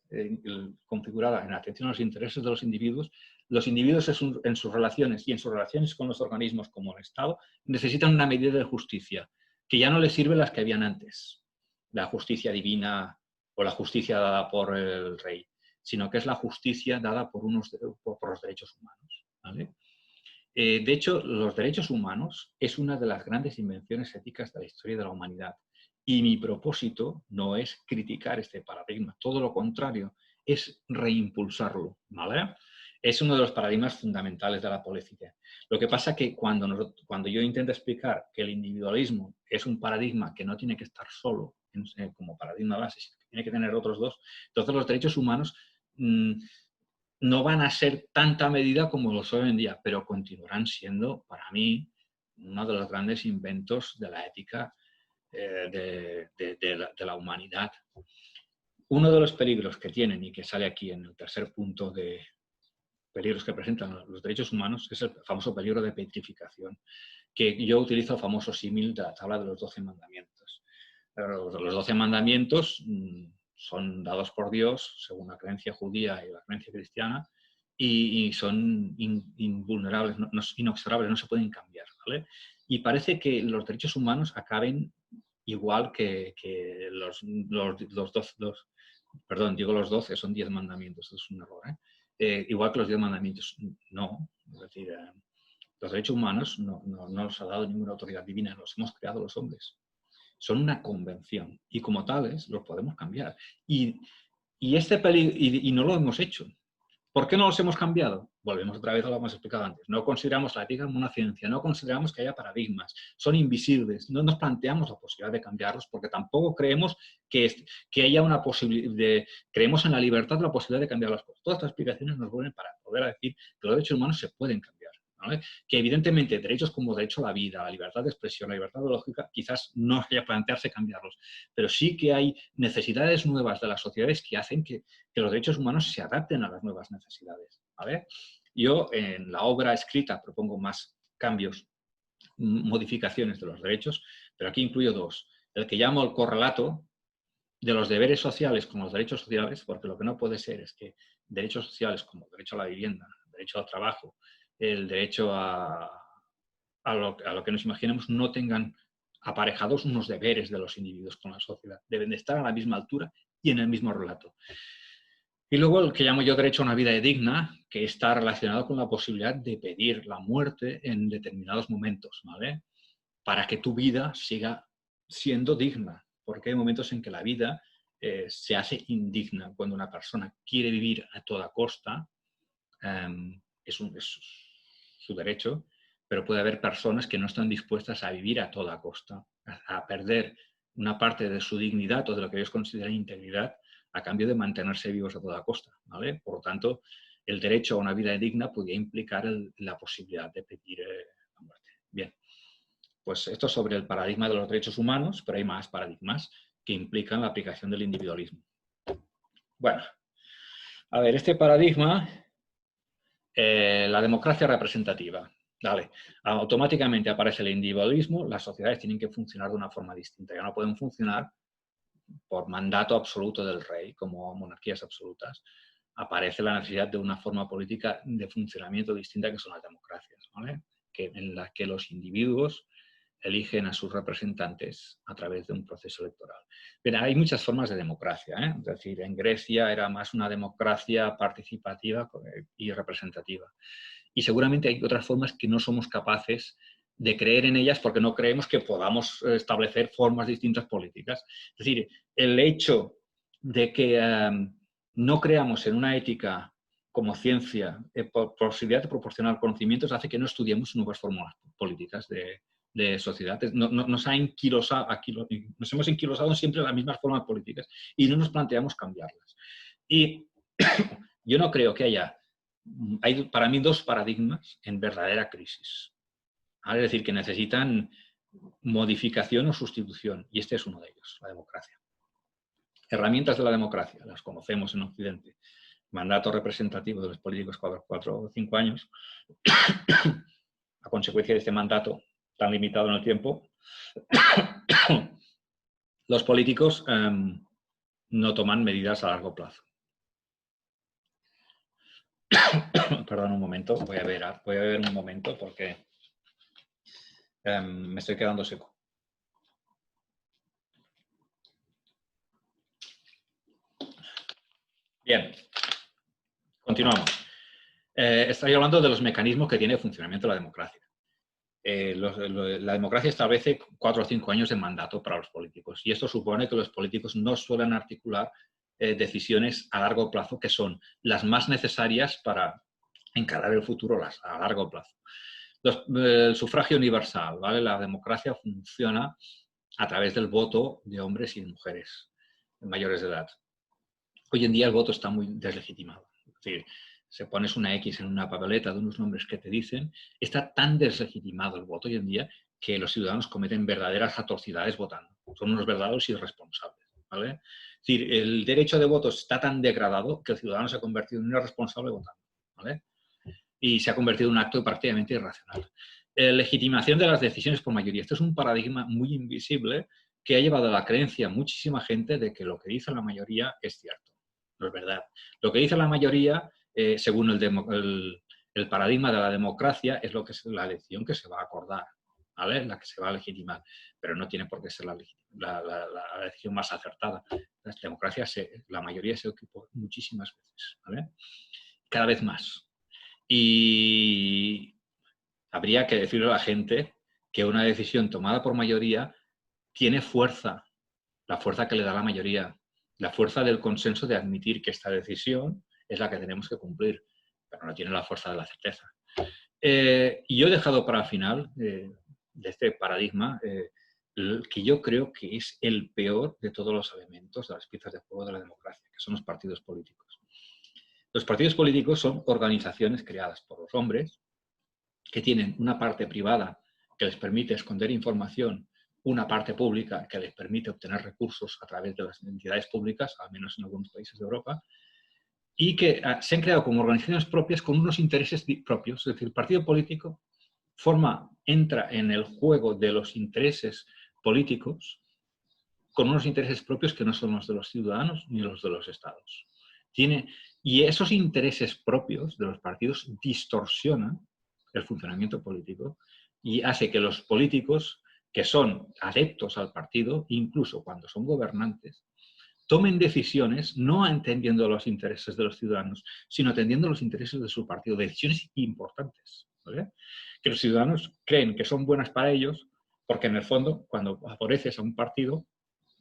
configurada en atención a los intereses de los individuos en sus relaciones y en sus relaciones con los organismos como el Estado necesitan una medida de justicia que ya no les sirve las que habían antes, la justicia divina o la justicia dada por el rey, sino que es la justicia dada por los derechos humanos, ¿vale? De hecho, los derechos humanos es una de las grandes invenciones éticas de la historia de la humanidad. Y mi propósito no es criticar este paradigma, todo lo contrario, es reimpulsarlo, ¿vale? es uno de los paradigmas fundamentales de la política. Lo que pasa es que cuando yo intento explicar que el individualismo es un paradigma que no tiene que estar solo como paradigma base, sino que tiene que tener otros dos, entonces los derechos humanos no van a ser tanta medida como lo son hoy en día, pero continuarán siendo, para mí, uno de los grandes inventos de la ética de la humanidad. Uno de los peligros que tienen, y que sale aquí en el tercer punto de peligros que presentan los derechos humanos, es el famoso peligro de petrificación, que yo utilizo el famoso símil de la tabla de los 12 mandamientos. Los 12 mandamientos son dados por Dios, según la creencia judía y la creencia cristiana, y son invulnerables, inexorables, no se pueden cambiar, ¿vale? Y parece que los derechos humanos acaben igual que los 12, son 10 mandamientos, eso es un error, igual que los 10 mandamientos. No, es decir, los derechos humanos no nos ha dado ninguna autoridad divina, los hemos creado los hombres. Son una convención y como tales los podemos cambiar. Y no lo hemos hecho. ¿Por qué no los hemos cambiado? Volvemos otra vez a lo que hemos explicado antes. No consideramos la ética como una ciencia, no consideramos que haya paradigmas, son invisibles, no nos planteamos la posibilidad de cambiarlos porque tampoco creemos que haya una posibilidad, creemos en la libertad de la posibilidad de cambiar las cosas. Todas estas explicaciones nos vuelven para poder decir que los derechos humanos se pueden cambiar, ¿vale? Que evidentemente derechos como derecho a la vida, la libertad de expresión, la libertad biológica, quizás no haya que plantearse cambiarlos, pero sí que hay necesidades nuevas de las sociedades que hacen que los derechos humanos se adapten a las nuevas necesidades, ¿vale? Yo en la obra escrita propongo más cambios, modificaciones de los derechos, pero aquí incluyo dos. El que llamo el correlato de los deberes sociales con los derechos sociales, porque lo que no puede ser es que derechos sociales como el derecho a la vivienda, el derecho al trabajo, el derecho a lo que nos imaginemos no tengan aparejados unos deberes de los individuos con la sociedad. Deben de estar a la misma altura y en el mismo relato. Y luego el que llamo yo derecho a una vida digna, que está relacionado con la posibilidad de pedir la muerte en determinados momentos, ¿vale? Para que tu vida siga siendo digna, porque hay momentos en que la vida se hace indigna. Cuando una persona quiere vivir a toda costa, es su derecho, pero puede haber personas que no están dispuestas a vivir a toda costa, a perder una parte de su dignidad o de lo que ellos consideran integridad a cambio de mantenerse vivos a toda costa, ¿vale? Por lo tanto, el derecho a una vida digna podría implicar la posibilidad de pedir la muerte. Bien, pues esto es sobre el paradigma de los derechos humanos, pero hay más paradigmas que implican la aplicación del individualismo. Bueno, a ver, este paradigma, la democracia representativa. Vale, automáticamente aparece el individualismo, las sociedades tienen que funcionar de una forma distinta, ya no pueden funcionar por mandato absoluto del rey, como monarquías absolutas. Aparece la necesidad de una forma política de funcionamiento distinta que son las democracias, ¿vale? En las que los individuos eligen a sus representantes a través de un proceso electoral. Bien, hay muchas formas de democracia, ¿eh? Es decir, en Grecia era más una democracia participativa y representativa. Y seguramente hay otras formas que no somos capaces de creer en ellas porque no creemos que podamos establecer formas distintas políticas. Es decir, el hecho de que no creamos en una ética como ciencia, posibilidad de proporcionar conocimientos, hace que no estudiemos nuevas fórmulas políticas de sociedad. Nos hemos enquilosado siempre en las mismas formas políticas y no nos planteamos cambiarlas. Y yo no creo que hay para mí dos paradigmas en verdadera crisis. Es decir, que necesitan modificación o sustitución, y este es uno de ellos, la democracia. Herramientas de la democracia, las conocemos en Occidente. Mandato representativo de los políticos 4 o 5 años. A consecuencia de este mandato tan limitado en el tiempo, los políticos no toman medidas a largo plazo. Perdón un momento, voy a ver un momento porque me estoy quedando seco. Bien, continuamos. Estoy hablando de los mecanismos que tiene el funcionamiento de la democracia. La democracia establece 4 o 5 años de mandato para los políticos y esto supone que los políticos no suelen articular decisiones a largo plazo que son las más necesarias para encarar el futuro a largo plazo. El sufragio universal, ¿vale? La democracia funciona a través del voto de hombres y de mujeres mayores de edad. Hoy en día el voto está muy deslegitimado. Es decir, se pones una X en una papeleta de unos nombres que te dicen, está tan deslegitimado el voto hoy en día que los ciudadanos cometen verdaderas atrocidades votando. Son unos verdaderos irresponsables, ¿vale? Es decir, el derecho de voto está tan degradado que el ciudadano se ha convertido en un irresponsable votando, ¿vale? Y se ha convertido en un acto prácticamente irracional. Legitimación de las decisiones por mayoría. Esto es un paradigma muy invisible que ha llevado a la creencia a muchísima gente de que lo que dice la mayoría es cierto. No es verdad. Lo que dice la mayoría, según el paradigma de la democracia, es lo que es la elección que se va a acordar, ¿vale? La que se va a legitimar, pero no tiene por qué ser la elección más acertada. La democracia, la mayoría se ocupó muchísimas veces, ¿vale? Cada vez más. Y habría que decirle a la gente que una decisión tomada por mayoría tiene fuerza, la fuerza que le da la mayoría, la fuerza del consenso de admitir que esta decisión es la que tenemos que cumplir, pero no tiene la fuerza de la certeza. Y yo he dejado para el final de este paradigma que yo creo que es el peor de todos los elementos de las piezas de juego de la democracia, que son los partidos políticos. Los partidos políticos son organizaciones creadas por los hombres que tienen una parte privada que les permite esconder información, una parte pública que les permite obtener recursos a través de las entidades públicas, al menos en algunos países de Europa, y que se han creado como organizaciones propias con unos intereses propios. Es decir, el partido político entra en el juego de los intereses políticos con unos intereses propios que no son los de los ciudadanos ni los de los estados. Y esos intereses propios de los partidos distorsionan el funcionamiento político y hace que los políticos, que son adeptos al partido, incluso cuando son gobernantes, tomen decisiones no atendiendo los intereses de los ciudadanos, sino atendiendo los intereses de su partido, decisiones importantes, ¿vale? Que los ciudadanos creen que son buenas para ellos, porque en el fondo, cuando favoreces a un partido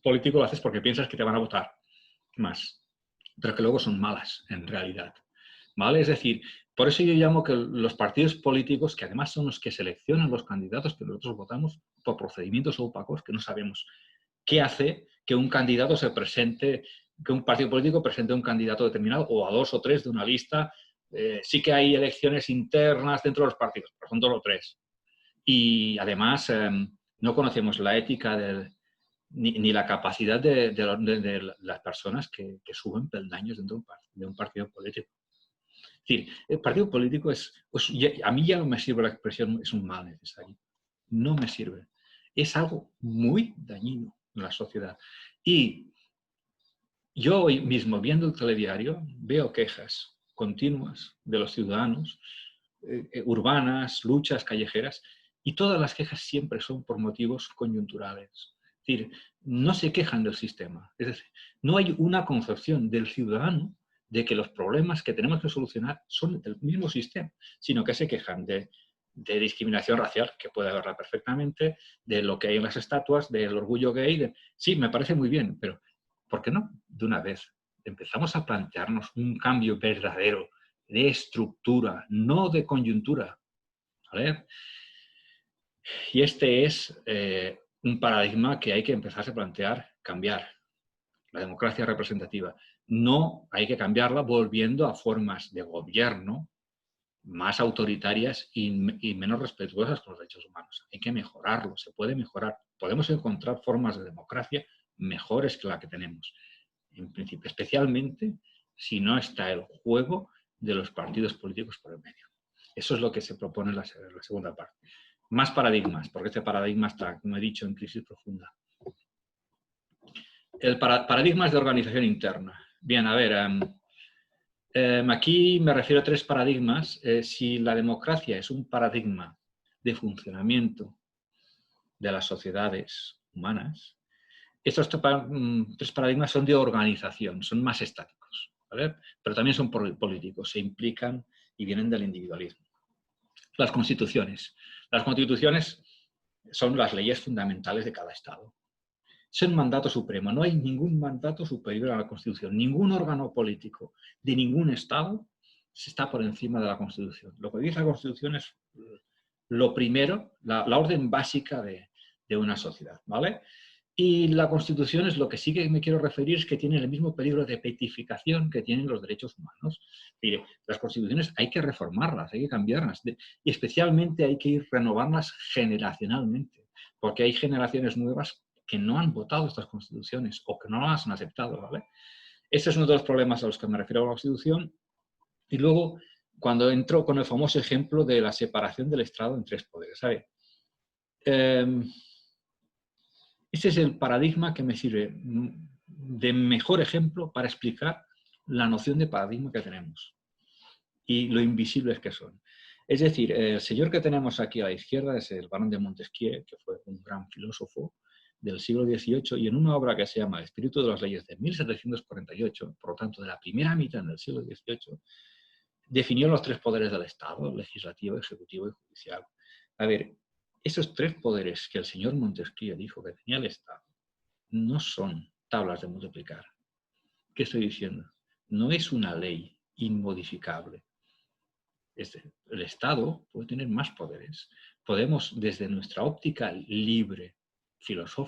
político, lo haces porque piensas que te van a votar más, pero que luego son malas en realidad, ¿vale? Es decir, por eso yo llamo que los partidos políticos, que además son los que seleccionan los candidatos, que nosotros votamos por procedimientos opacos, que no sabemos qué hace que un candidato se presente, que un partido político presente un candidato determinado o a 2 o 3 de una lista. Sí que hay elecciones internas dentro de los partidos, pero son 2 o 3. Y además no conocemos la ética ni la capacidad de las personas que suben peldaños dentro de un partido político. Es decir, el partido político a mí ya no me sirve la expresión es un mal necesario. No me sirve. Es algo muy dañino en la sociedad. Y yo hoy mismo, viendo el telediario, veo quejas continuas de los ciudadanos, urbanas, luchas callejeras, y todas las quejas siempre son por motivos coyunturales. Es decir, no se quejan del sistema. Es decir, no hay una concepción del ciudadano de que los problemas que tenemos que solucionar son del mismo sistema, sino que se quejan de discriminación racial, que puede haberla perfectamente, de lo que hay en las estatuas, del orgullo gay. Sí, me parece muy bien, pero ¿por qué no de una vez empezamos a plantearnos un cambio verdadero de estructura, no de coyuntura? ¿Vale? Y este es un paradigma que hay que empezar a plantear, cambiar. La democracia representativa. No hay que cambiarla volviendo a formas de gobierno más autoritarias y menos respetuosas con los derechos humanos. Hay que mejorarlo, se puede mejorar. Podemos encontrar formas de democracia mejores que la que tenemos. En principio, especialmente si no está el juego de los partidos políticos por el medio. Eso es lo que se propone en la segunda parte. Más paradigmas, porque este paradigma está, como he dicho, en crisis profunda. El paradigmas de organización interna. Bien, a ver, aquí me refiero a 3 paradigmas. Si la democracia es un paradigma de funcionamiento de las sociedades humanas, estos 3 paradigmas son de organización, son más estáticos, ¿vale? Pero también son políticos, se implican y vienen del individualismo. Las constituciones. Las constituciones son las leyes fundamentales de cada Estado. Es el mandato supremo. No hay ningún mandato superior a la Constitución. Ningún órgano político de ningún Estado está por encima de la Constitución. Lo que dice la Constitución es lo primero, la orden básica de una sociedad, ¿vale? Y la Constitución es lo que sí que me quiero referir, es que tiene el mismo peligro de petificación que tienen los derechos humanos. Mire, las constituciones hay que reformarlas, hay que cambiarlas, y especialmente hay que ir renovándolas generacionalmente, porque hay generaciones nuevas que no han votado estas constituciones o que no las han aceptado, ¿vale? Ese es uno de los problemas a los que me refiero a la Constitución. Y luego, cuando entro con el famoso ejemplo de la separación del Estado en tres poderes, ¿sabe? Ese es el paradigma que me sirve de mejor ejemplo para explicar la noción de paradigma que tenemos y lo invisibles que son. Es decir, el señor que tenemos aquí a la izquierda es el barón de Montesquieu, que fue un gran filósofo del siglo XVIII, y en una obra que se llama El espíritu de las leyes de 1748, por lo tanto de la primera mitad del siglo XVIII, definió los tres poderes del Estado: legislativo, ejecutivo y judicial. A ver, esos tres poderes que el señor Montesquieu dijo que tenía el Estado no son tablas de multiplicar. ¿Qué estoy diciendo? No es una ley inmodificable. El Estado puede tener más poderes. Podemos, desde nuestra óptica libre,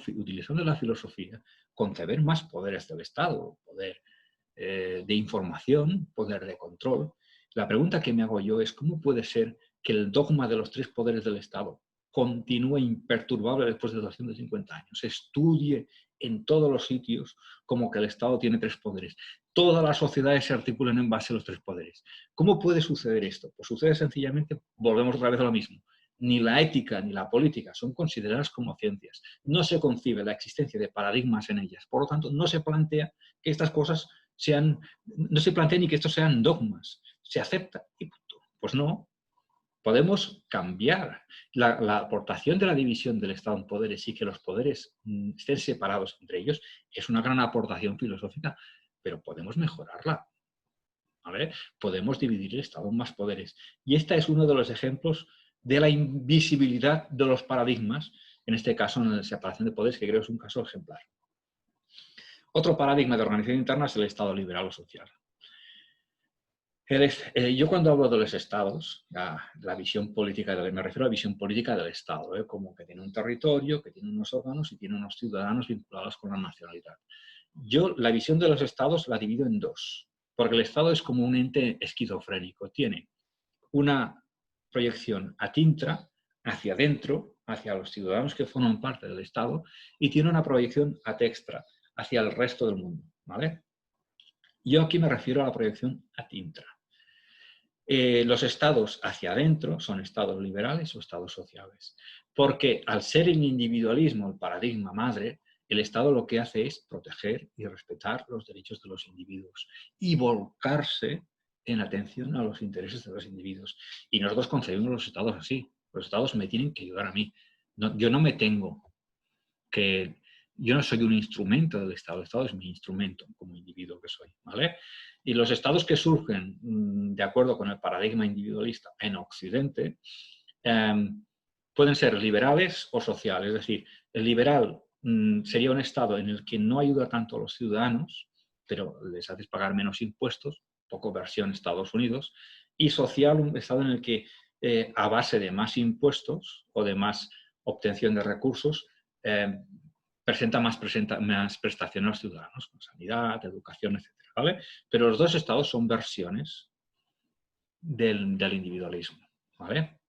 utilizando la filosofía, conceber más poderes del Estado, poder de información, poder de control. La pregunta que me hago yo es: ¿cómo puede ser que el dogma de los tres poderes del Estado continúe imperturbable después de 250 años? Se estudie en todos los sitios como que el Estado tiene tres poderes. Todas las sociedades se articulan en base a los tres poderes. ¿Cómo puede suceder esto? Pues sucede sencillamente, volvemos otra vez a lo mismo. Ni la ética ni la política son consideradas como ciencias. No se concibe la existencia de paradigmas en ellas. Por lo tanto, no se plantea que estas cosas no se plantea ni que estos sean dogmas. Se acepta y punto. Pues no. Podemos cambiar la aportación de la división del Estado en poderes y que los poderes estén separados entre ellos. Es una gran aportación filosófica, pero podemos mejorarla, ¿vale? Podemos dividir el Estado en más poderes. Y este es uno de los ejemplos de la invisibilidad de los paradigmas, en este caso en la separación de poderes, que creo que es un caso ejemplar. Otro paradigma de organización interna es el Estado liberal o social. Yo cuando hablo de los estados, la visión política, me refiero a la visión política del Estado, como que tiene un territorio, que tiene unos órganos y tiene unos ciudadanos vinculados con la nacionalidad. Yo la visión de los estados la divido en dos, porque el Estado es como un ente esquizofrénico. Tiene una proyección ad intra, hacia adentro, hacia los ciudadanos que forman parte del Estado, y tiene una proyección ad extra, hacia el resto del mundo, ¿vale? Yo aquí me refiero a la proyección ad intra. Los estados hacia adentro son estados liberales o estados sociales, porque al ser el individualismo el paradigma madre, el Estado lo que hace es proteger y respetar los derechos de los individuos y volcarse en atención a los intereses de los individuos. Y nosotros concebimos los estados así. Los estados me tienen que ayudar a mí. Yo no me tengo que... Yo no soy un instrumento del Estado. El Estado es mi instrumento como individuo que soy, ¿vale? Y los estados que surgen de acuerdo con el paradigma individualista en Occidente pueden ser liberales o sociales. Es decir, el liberal sería un estado en el que no ayuda tanto a los ciudadanos, pero les haces pagar menos impuestos, poco versión Estados Unidos, y social, un estado en el que a base de más impuestos o de más obtención de recursos, presenta más prestación a los ciudadanos, con sanidad, educación, etc. ¿Vale? Pero los dos estados son versiones del individualismo, ¿vale?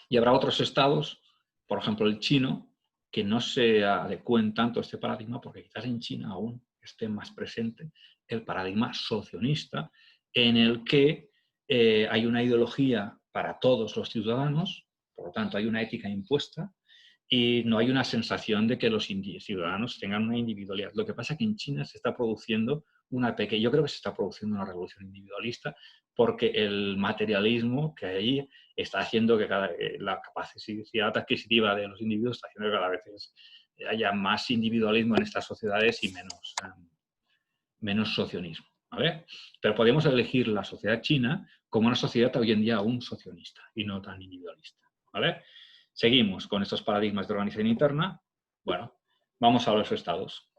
Y habrá otros estados, por ejemplo el chino, que no se adecúen tanto a este paradigma, porque quizás en China aún esté más presente el paradigma socionista, en el que hay una ideología para todos los ciudadanos, por lo tanto hay una ética impuesta, y no hay una sensación de que los ciudadanos tengan una individualidad. Lo que pasa es que en China se está produciendo yo creo que se está produciendo una revolución individualista, porque el materialismo que hay ahí está haciendo que la capacidad adquisitiva de los individuos está haciendo que cada vez haya más individualismo en estas sociedades y menos socionismo, ¿vale? Pero podemos elegir la sociedad china como una sociedad hoy en día aún socionista y no tan individualista, ¿vale? Seguimos con estos paradigmas de organización interna. Bueno, vamos a los estados.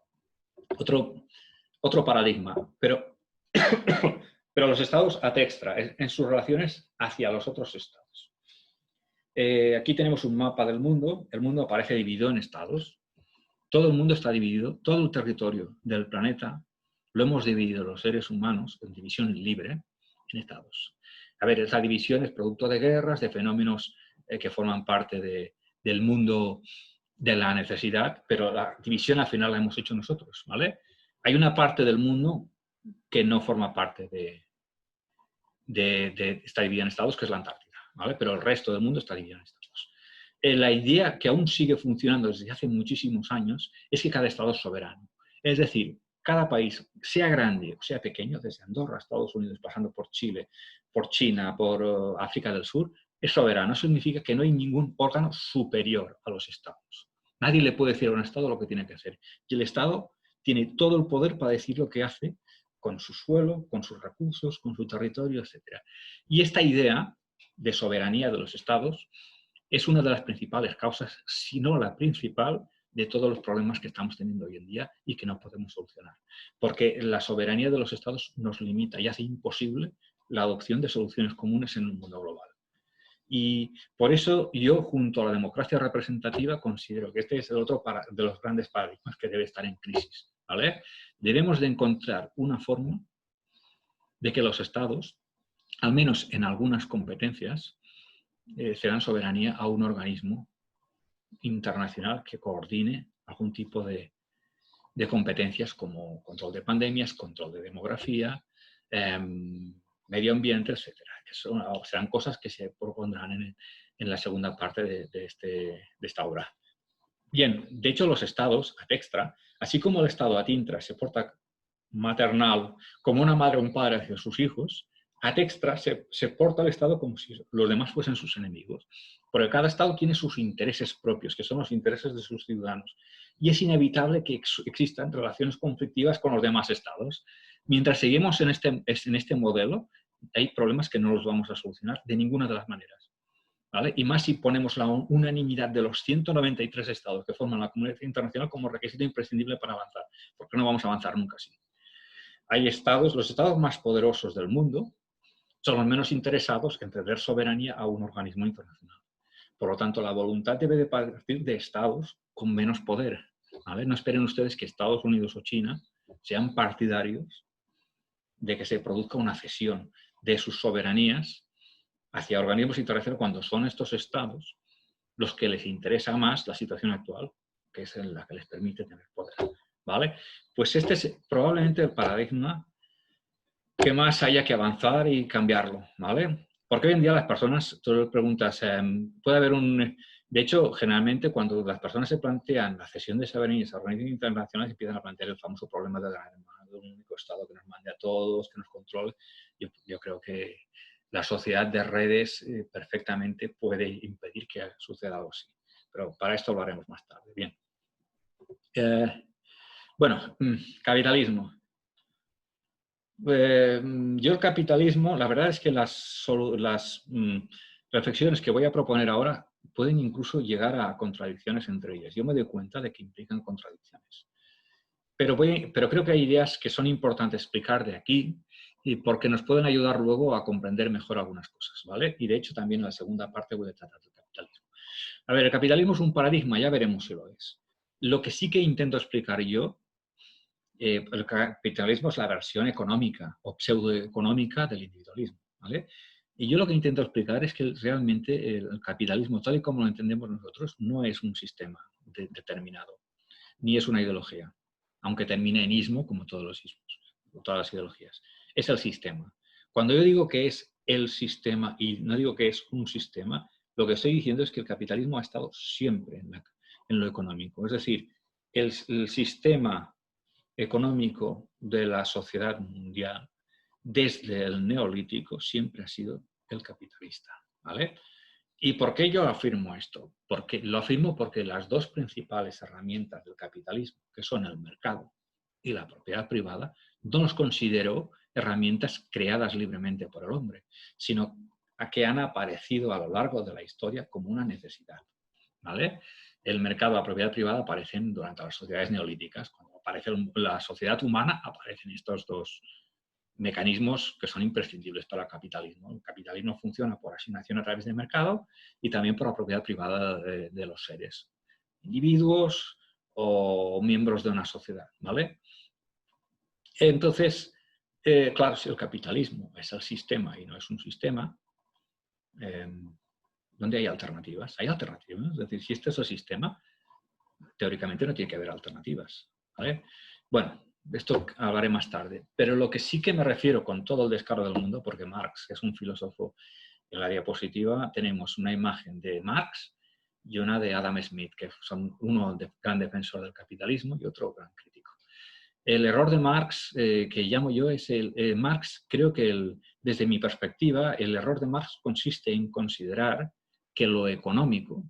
Otro paradigma, pero Pero los estados ad extra, en sus relaciones hacia los otros estados. Aquí tenemos un mapa del mundo. El mundo aparece dividido en estados. Todo el mundo está dividido, todo el territorio del planeta lo hemos dividido los seres humanos en división libre en estados. A ver, esa división es producto de guerras, de fenómenos que forman parte del mundo de la necesidad, pero la división al final la hemos hecho nosotros, ¿vale? Hay una parte del mundo que no forma parte está dividida en estados, que es la Antártida, ¿vale? Pero el resto del mundo está dividido en estados. La idea que aún sigue funcionando desde hace muchísimos años es que cada estado es soberano. Es decir, cada país, sea grande o sea pequeño, desde Andorra, Estados Unidos, pasando por Chile, por China, por África del Sur, es soberano. Eso significa que no hay ningún órgano superior a los estados. Nadie le puede decir a un estado lo que tiene que hacer. Y el estado tiene todo el poder para decir lo que hace con su suelo, con sus recursos, con su territorio, etc. Y esta idea de soberanía de los estados es una de las principales causas, si no la principal, de todos los problemas que estamos teniendo hoy en día y que no podemos solucionar. Porque la soberanía de los estados nos limita y hace imposible la adopción de soluciones comunes en un mundo global. Y por eso yo, junto a la democracia representativa, considero que este es el otro de los grandes paradigmas que debe estar en crisis, ¿vale? Debemos de encontrar una forma de que los estados, al menos en algunas competencias, cedan soberanía a un organismo internacional que coordine algún tipo de competencias como control de pandemias, control de demografía, medio ambiente, etc. Serán cosas que se propondrán en la segunda parte de esta obra. Bien, de hecho los estados ad extra, así como el estado ad intra se porta maternal como una madre o un padre hacia sus hijos, ad extra se porta el Estado como si los demás fuesen sus enemigos. Porque cada Estado tiene sus intereses propios, que son los intereses de sus ciudadanos. Y es inevitable que existan relaciones conflictivas con los demás Estados. Mientras seguimos en este modelo, hay problemas que no los vamos a solucionar de ninguna de las maneras, ¿vale? Y más si ponemos la unanimidad de los 193 Estados que forman la comunidad internacional como requisito imprescindible para avanzar, porque no vamos a avanzar nunca así. Hay estados, los estados más poderosos del mundo son los menos interesados en ceder soberanía a un organismo internacional. Por lo tanto, la voluntad debe de partir de estados con menos poder, ¿vale? No esperen ustedes que Estados Unidos o China sean partidarios de que se produzca una cesión de sus soberanías hacia organismos internacionales cuando son estos estados los que les interesa más la situación actual, que es en la que les permite tener poder, ¿vale? Pues este es probablemente el paradigma que más haya que avanzar y cambiarlo, ¿vale? Porque hoy en día las personas, tú les preguntas, puede haber un... De hecho, generalmente cuando las personas se plantean la cesión de soberanía a organismos internacionales, empiezan a plantear el famoso problema de un único Estado que nos mande a todos, que nos controle. Yo creo que la sociedad de redes perfectamente puede impedir que suceda algo así. Pero para esto lo haremos más tarde. Bien. Bueno, capitalismo. Yo el capitalismo, la verdad es que las reflexiones que voy a proponer ahora pueden incluso llegar a contradicciones entre ellas. Yo me doy cuenta de que implican contradicciones. Pero creo que hay ideas que son importantes explicar de aquí y porque nos pueden ayudar luego a comprender mejor algunas cosas, ¿vale? Y de hecho también en la segunda parte voy a tratar del capitalismo. A ver, el capitalismo es un paradigma, ya veremos si lo es. Lo que sí que intento explicar yo, el capitalismo es la versión económica o pseudoeconómica del individualismo, ¿vale? Y yo lo que intento explicar es que realmente el capitalismo, tal y como lo entendemos nosotros, no es un sistema determinado, ni es una ideología, aunque termine en ismo, como todos los ismos, todas las ideologías. Es el sistema. Cuando yo digo que es el sistema y no digo que es un sistema, lo que estoy diciendo es que el capitalismo ha estado siempre en lo económico. Es decir, el sistema económico de la sociedad mundial desde el neolítico siempre ha sido el capitalista, ¿vale? ¿Y por qué yo afirmo esto? Lo afirmo porque las dos principales herramientas del capitalismo, que son el mercado y la propiedad privada, no los considero herramientas creadas libremente por el hombre, sino que han aparecido a lo largo de la historia como una necesidad, ¿vale? El mercado y la propiedad privada aparecen durante las sociedades neolíticas. Cuando aparece la sociedad humana, aparecen estos dos mecanismos que son imprescindibles para el capitalismo. El capitalismo funciona por asignación a través del mercado y también por la propiedad privada de los seres, individuos o miembros de una sociedad, ¿vale? Entonces, claro, si el capitalismo es el sistema y no es un sistema, ¿dónde hay alternativas? Hay alternativas, es decir, si este es el sistema, teóricamente no tiene que haber alternativas, ¿vale? Bueno, de esto hablaré más tarde, pero lo que sí que me refiero con todo el descaro del mundo, porque Marx es un filósofo, en la diapositiva tenemos una imagen de Marx y una de Adam Smith, que son uno gran defensor del capitalismo y otro gran crítico. El error de Marx, que llamo yo, es Marx, creo que desde mi perspectiva, el error de Marx consiste en considerar que lo económico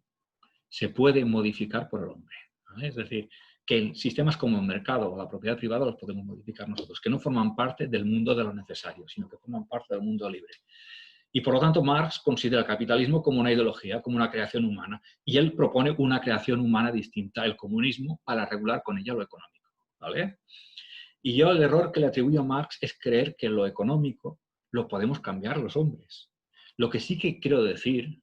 se puede modificar por el hombre, ¿vale? Es decir, que sistemas como el mercado o la propiedad privada los podemos modificar nosotros, que no forman parte del mundo de lo necesario, sino que forman parte del mundo libre. Y por lo tanto Marx considera el capitalismo como una ideología, como una creación humana, y él propone una creación humana distinta, el comunismo, para regular con ella lo económico, ¿vale? Y yo el error que le atribuyo a Marx es creer que lo económico lo podemos cambiar los hombres. Lo que sí que quiero decir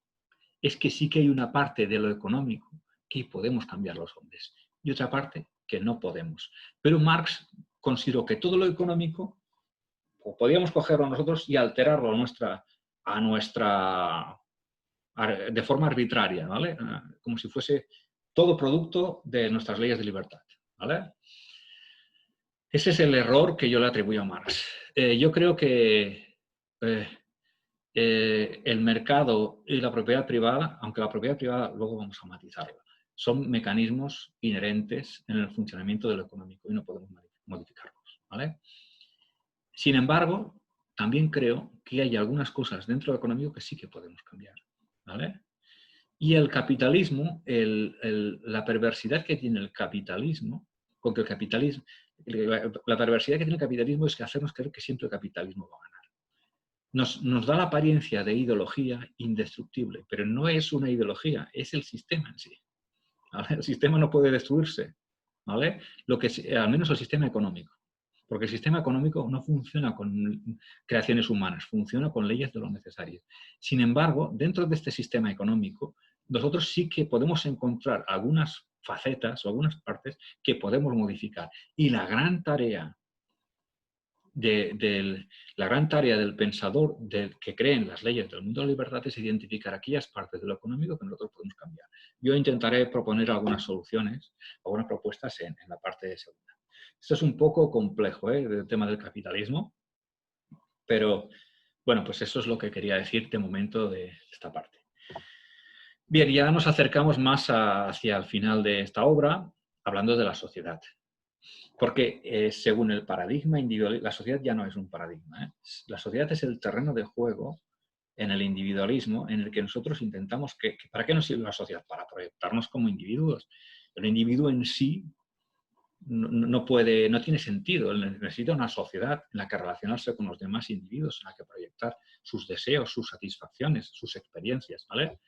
es que sí que hay una parte de lo económico que podemos cambiar los hombres y otra parte que no podemos. Pero Marx consideró que todo lo económico podíamos cogerlo nosotros y alterarlo de forma arbitraria, ¿vale? Como si fuese todo producto de nuestras leyes de libertad, ¿vale? Ese es el error que yo le atribuyo a Marx. Yo creo que el mercado y la propiedad privada, aunque la propiedad privada luego vamos a matizarla, son mecanismos inherentes en el funcionamiento de lo económico y no podemos modificarlos, ¿vale? Sin embargo, también creo que hay algunas cosas dentro del económico que sí que podemos cambiar, ¿vale? Y el capitalismo, la perversidad que tiene el capitalismo, con que el capitalismo, la perversidad que tiene el capitalismo es que hacernos creer que siempre el capitalismo va a ganar. Nos da la apariencia de ideología indestructible, pero no es una ideología, es el sistema en sí, ¿vale? El sistema no puede destruirse, ¿vale? Al menos el sistema económico. Porque el sistema económico no funciona con creaciones humanas, funciona con leyes de lo necesario. Sin embargo, dentro de este sistema económico, nosotros sí que podemos encontrar algunas facetas o algunas partes que podemos modificar. Y la gran tarea del pensador que cree en las leyes del mundo de la libertad es identificar aquellas partes de lo económico que nosotros podemos cambiar. Yo intentaré proponer algunas soluciones, algunas propuestas en la parte segunda. Esto es un poco complejo, el tema del capitalismo, pero bueno, pues eso es lo que quería decir de momento de esta parte. Bien, ya nos acercamos más hacia el final de esta obra, hablando de la sociedad. Porque según el paradigma individual, la sociedad ya no es un paradigma. La sociedad es el terreno de juego en el individualismo en el que nosotros intentamos ¿para qué nos sirve la sociedad? Para proyectarnos como individuos. El individuo en sí no tiene sentido. Necesita una sociedad en la que relacionarse con los demás individuos, en la que proyectar sus deseos, sus satisfacciones, sus experiencias, ¿vale?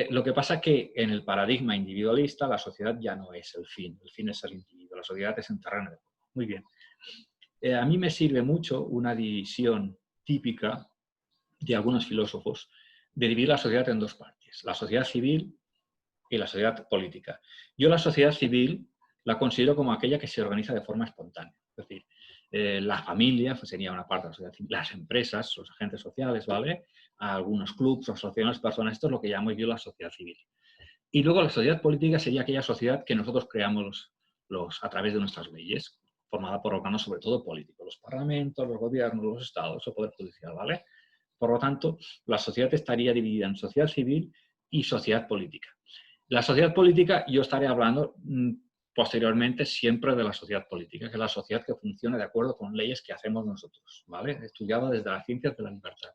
Lo que pasa es que en el paradigma individualista la sociedad ya no es el fin es el individuo, la sociedad es el terreno de juego. Muy bien. A mí me sirve mucho una división típica de algunos filósofos de dividir la sociedad en dos partes, la sociedad civil y la sociedad política. Yo la sociedad civil la considero como aquella que se organiza de forma espontánea, es decir, la familia pues, sería una parte de la sociedad civil, las empresas, los agentes sociales, ¿vale? Algunos clubes, asociaciones, personas, esto es lo que llamo yo la sociedad civil. Y luego la sociedad política sería aquella sociedad que nosotros creamos a través de nuestras leyes, formada por órganos sobre todo políticos, los parlamentos, los gobiernos, los estados, o poder judicial, ¿vale? Por lo tanto, la sociedad estaría dividida en sociedad civil y sociedad política. La sociedad política, yo estaré hablando posteriormente siempre de la sociedad política, que es la sociedad que funciona de acuerdo con leyes que hacemos nosotros, ¿vale? Estudiada desde las ciencias de la libertad.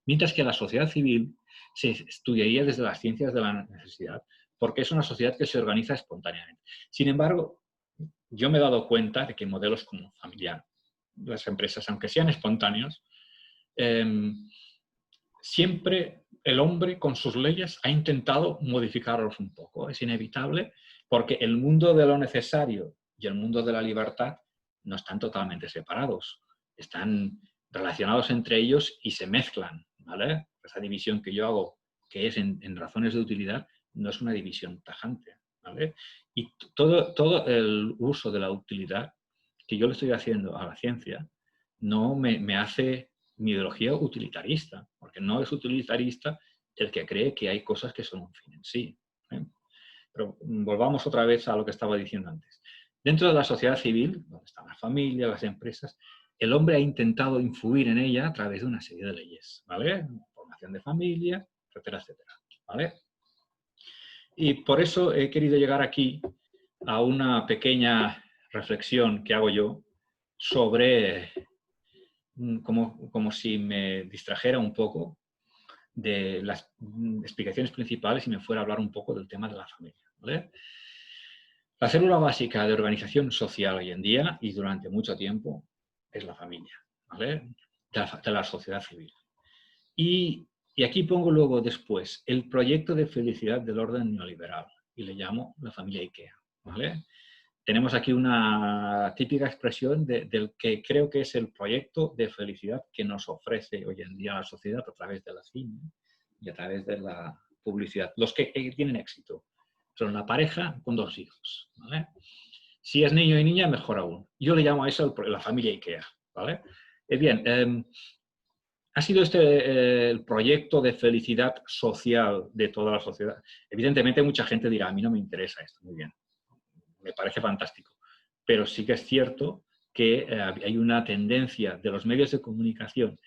Mientras que la sociedad civil se estudiaría desde las ciencias de la necesidad, porque es una sociedad que se organiza espontáneamente. Sin embargo, yo me he dado cuenta de que modelos como familiar, las empresas, aunque sean espontáneos, siempre el hombre con sus leyes ha intentado modificarlos un poco. Es inevitable porque el mundo de lo necesario y el mundo de la libertad no están totalmente separados. están relacionados entre ellos y se mezclan, ¿vale? Esa división que yo hago, que es en razones de utilidad, no es una división tajante, ¿vale? Y todo el uso de la utilidad que yo le estoy haciendo a la ciencia no me hace mi ideología utilitarista, porque no es utilitarista el que cree que hay cosas que son un fin en sí, ¿eh? Pero volvamos otra vez a lo que estaba diciendo antes. Dentro de la sociedad civil, donde están las familias, las empresas, el hombre ha intentado influir en ella a través de una serie de leyes, ¿vale? Formación de familia, etcétera, etcétera, ¿vale? Y por eso he querido llegar aquí a una pequeña reflexión que hago yo sobre, como si me distrajera un poco de las explicaciones principales y me fuera a hablar un poco del tema de la familia, ¿vale? La célula básica de organización social hoy en día y durante mucho tiempo es la familia, ¿vale? De la sociedad civil. Y aquí pongo luego después el proyecto de felicidad del orden neoliberal y le llamo la familia IKEA, ¿vale? Tenemos aquí una típica expresión del que creo que es el proyecto de felicidad que nos ofrece hoy en día la sociedad a través de la cine y a través de la publicidad. Los que tienen éxito son la pareja con 2 hijos, ¿vale? Si es niño y niña, mejor aún. Yo le llamo a eso la familia IKEA, ¿vale? Bien, ha sido este el proyecto de felicidad social de toda la sociedad. Evidentemente mucha gente dirá, a mí no me interesa esto, muy bien, me parece fantástico, pero sí que es cierto que hay una tendencia de los medios de comunicación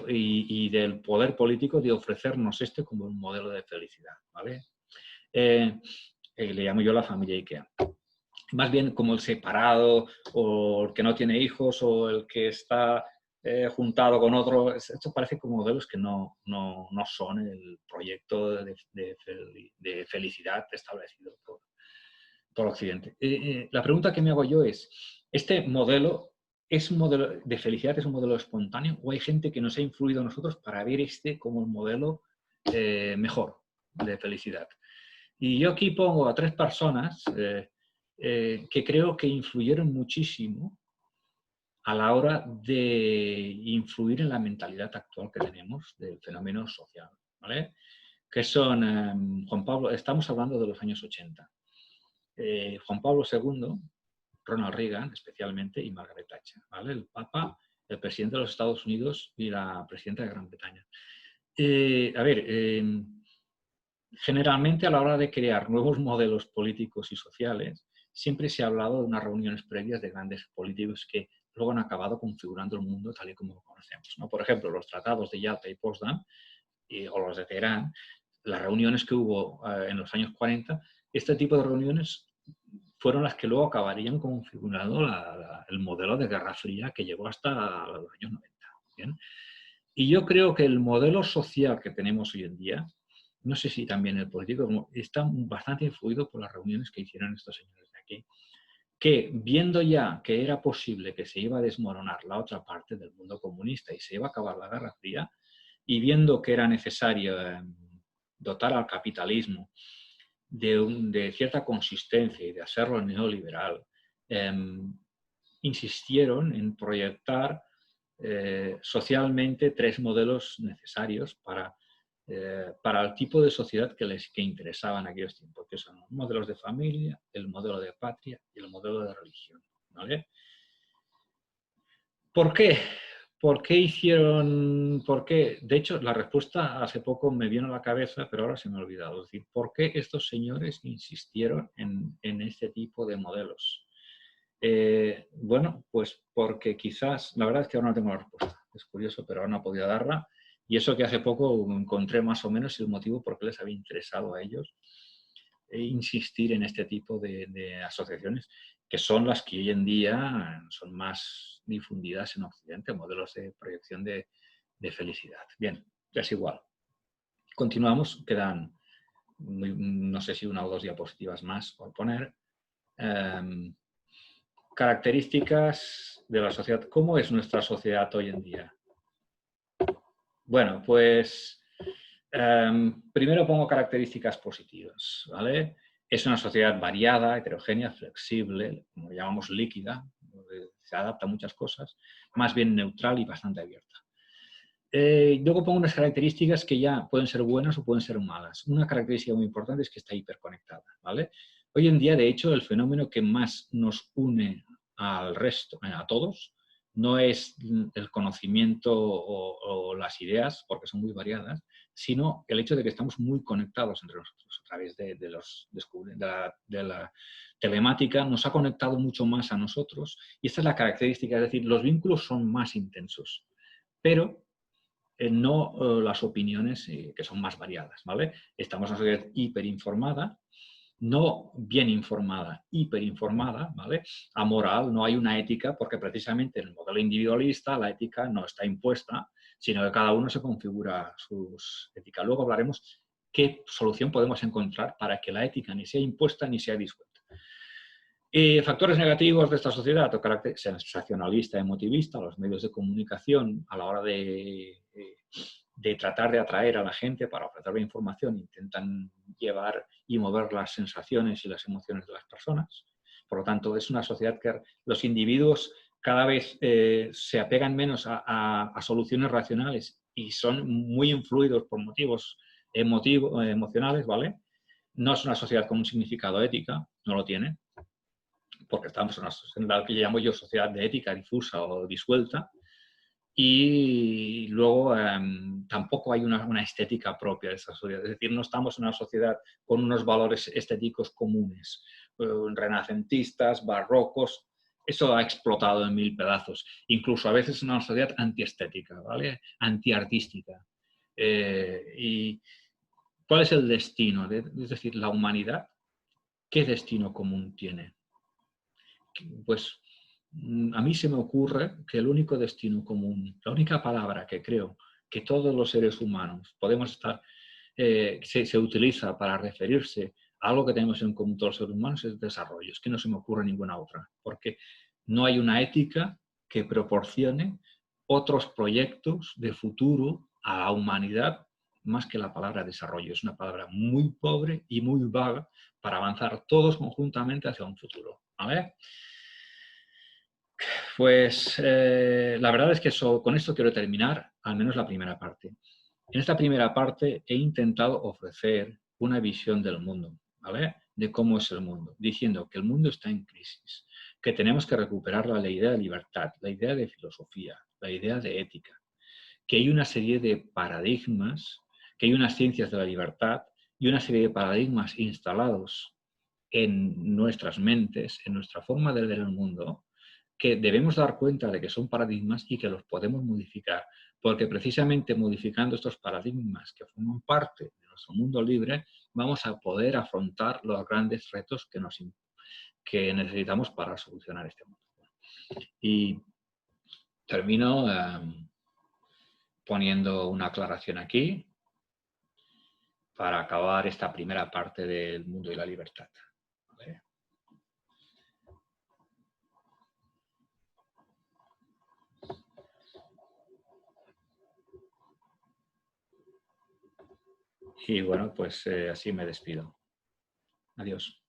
y del poder político de ofrecernos este como un modelo de felicidad, ¿vale? Le llamo yo la familia IKEA. Más bien como el separado, o el que no tiene hijos, o el que está juntado con otro. Esto parece como modelos que no son el proyecto de felicidad establecido por Occidente. La pregunta que me hago yo es, ¿este modelo es un modelo de felicidad, es un modelo espontáneo, o hay gente que nos ha influido a nosotros para ver este como un modelo mejor de felicidad? Y yo aquí pongo a 3 personas que creo que influyeron muchísimo a la hora de influir en la mentalidad actual que tenemos del fenómeno social, ¿vale? Que son Juan Pablo, estamos hablando de los años 80. Juan Pablo II, Ronald Reagan especialmente y Margaret Thatcher, ¿vale? El Papa, el presidente de los Estados Unidos y la presidenta de Gran Bretaña. Generalmente a la hora de crear nuevos modelos políticos y sociales, siempre se ha hablado de unas reuniones previas de grandes políticos que luego han acabado configurando el mundo tal y como lo conocemos, ¿no? Por ejemplo, los tratados de Yalta y Potsdam, o los de Teherán, las reuniones que hubo en los años 40, este tipo de reuniones fueron las que luego acabarían configurando el modelo de Guerra Fría que llegó hasta los años 90. ¿Bien? Y yo creo que el modelo social que tenemos hoy en día, no sé si también el político, está bastante influido por las reuniones que hicieron estos señores de aquí, que viendo ya que era posible que se iba a desmoronar la otra parte del mundo comunista y se iba a acabar la Guerra Fría, y viendo que era necesario dotar al capitalismo de cierta consistencia y de hacerlo neoliberal, insistieron en proyectar socialmente 3 modelos necesarios para el tipo de sociedad que interesaba en aquellos tiempos, que son los modelos de familia, el modelo de patria y el modelo de religión, ¿vale? ¿Por qué? ¿Por qué? De hecho, la respuesta hace poco me vino a la cabeza, pero ahora se me ha olvidado. Es decir, ¿por qué estos señores insistieron en este tipo de modelos? Bueno, pues porque quizás, la verdad es que ahora no tengo la respuesta. Es curioso, pero ahora no he podido darla. Y eso que hace poco encontré más o menos el motivo por qué les había interesado a ellos insistir en este tipo de asociaciones, que son las que hoy en día son más difundidas en Occidente, modelos de proyección de felicidad. Bien, es igual. Continuamos, quedan, no sé si 1 o 2 diapositivas más por poner. Características de la sociedad. ¿Cómo es nuestra sociedad hoy en día? Bueno, pues primero pongo características positivas, ¿vale? Es una sociedad variada, heterogénea, flexible, como llamamos líquida, se adapta a muchas cosas, más bien neutral y bastante abierta. Luego pongo unas características que ya pueden ser buenas o pueden ser malas. Una característica muy importante es que está hiperconectada, ¿vale? Hoy en día, de hecho, el fenómeno que más nos une al resto, a todos, no es el conocimiento o las ideas, porque son muy variadas, sino el hecho de que estamos muy conectados entre nosotros a través de la telemática. Nos ha conectado mucho más a nosotros y esta es la característica, es decir, los vínculos son más intensos, pero no las opiniones que son más variadas, ¿vale? Estamos en una sociedad hiperinformada, no bien informada, hiperinformada, ¿vale? Amoral, no hay una ética, porque precisamente en el modelo individualista la ética no está impuesta, sino que cada uno se configura sus éticas. Luego hablaremos qué solución podemos encontrar para que la ética ni sea impuesta ni sea disuelta. Factores negativos de esta sociedad, o carácter sensacionalista, emotivista, los medios de comunicación a la hora de tratar de atraer a la gente para ofrecerle información, intentan llevar y mover las sensaciones y las emociones de las personas. Por lo tanto, es una sociedad que los individuos cada vez se apegan menos a soluciones racionales y son muy influidos por motivos emocionales, ¿vale? No es una sociedad con un significado ética, no lo tiene, porque estamos en lo que llamo yo sociedad de ética difusa o disuelta, y luego tampoco hay una estética propia de esa sociedad. Es decir, no estamos en una sociedad con unos valores estéticos comunes, renacentistas, barrocos. Eso ha explotado en mil pedazos. Incluso a veces es una sociedad antiestética, ¿vale? Antiartística. ¿Y cuál es el destino? Es decir, la humanidad, ¿qué destino común tiene? Pues a mí se me ocurre que el único destino común, la única palabra que creo que todos los seres humanos podemos estar, se utiliza para referirse a algo que tenemos en común todos los seres humanos es desarrollo. Es que no se me ocurre ninguna otra, porque no hay una ética que proporcione otros proyectos de futuro a la humanidad más que la palabra desarrollo. Es una palabra muy pobre y muy vaga para avanzar todos conjuntamente hacia un futuro. ¿Vale? Pues la verdad es que con esto quiero terminar, al menos la primera parte. En esta primera parte he intentado ofrecer una visión del mundo, ¿vale? De cómo es el mundo, diciendo que el mundo está en crisis, que tenemos que recuperar la idea de libertad, la idea de filosofía, la idea de ética, que hay una serie de paradigmas, que hay unas ciencias de la libertad y una serie de paradigmas instalados en nuestras mentes, en nuestra forma de ver el mundo, que debemos dar cuenta de que son paradigmas y que los podemos modificar, porque precisamente modificando estos paradigmas que forman parte de nuestro mundo libre, vamos a poder afrontar los grandes retos que necesitamos para solucionar este mundo. Y termino poniendo una aclaración aquí para acabar esta primera parte del mundo y la libertad. ¿Vale? Y bueno, pues así me despido. Adiós.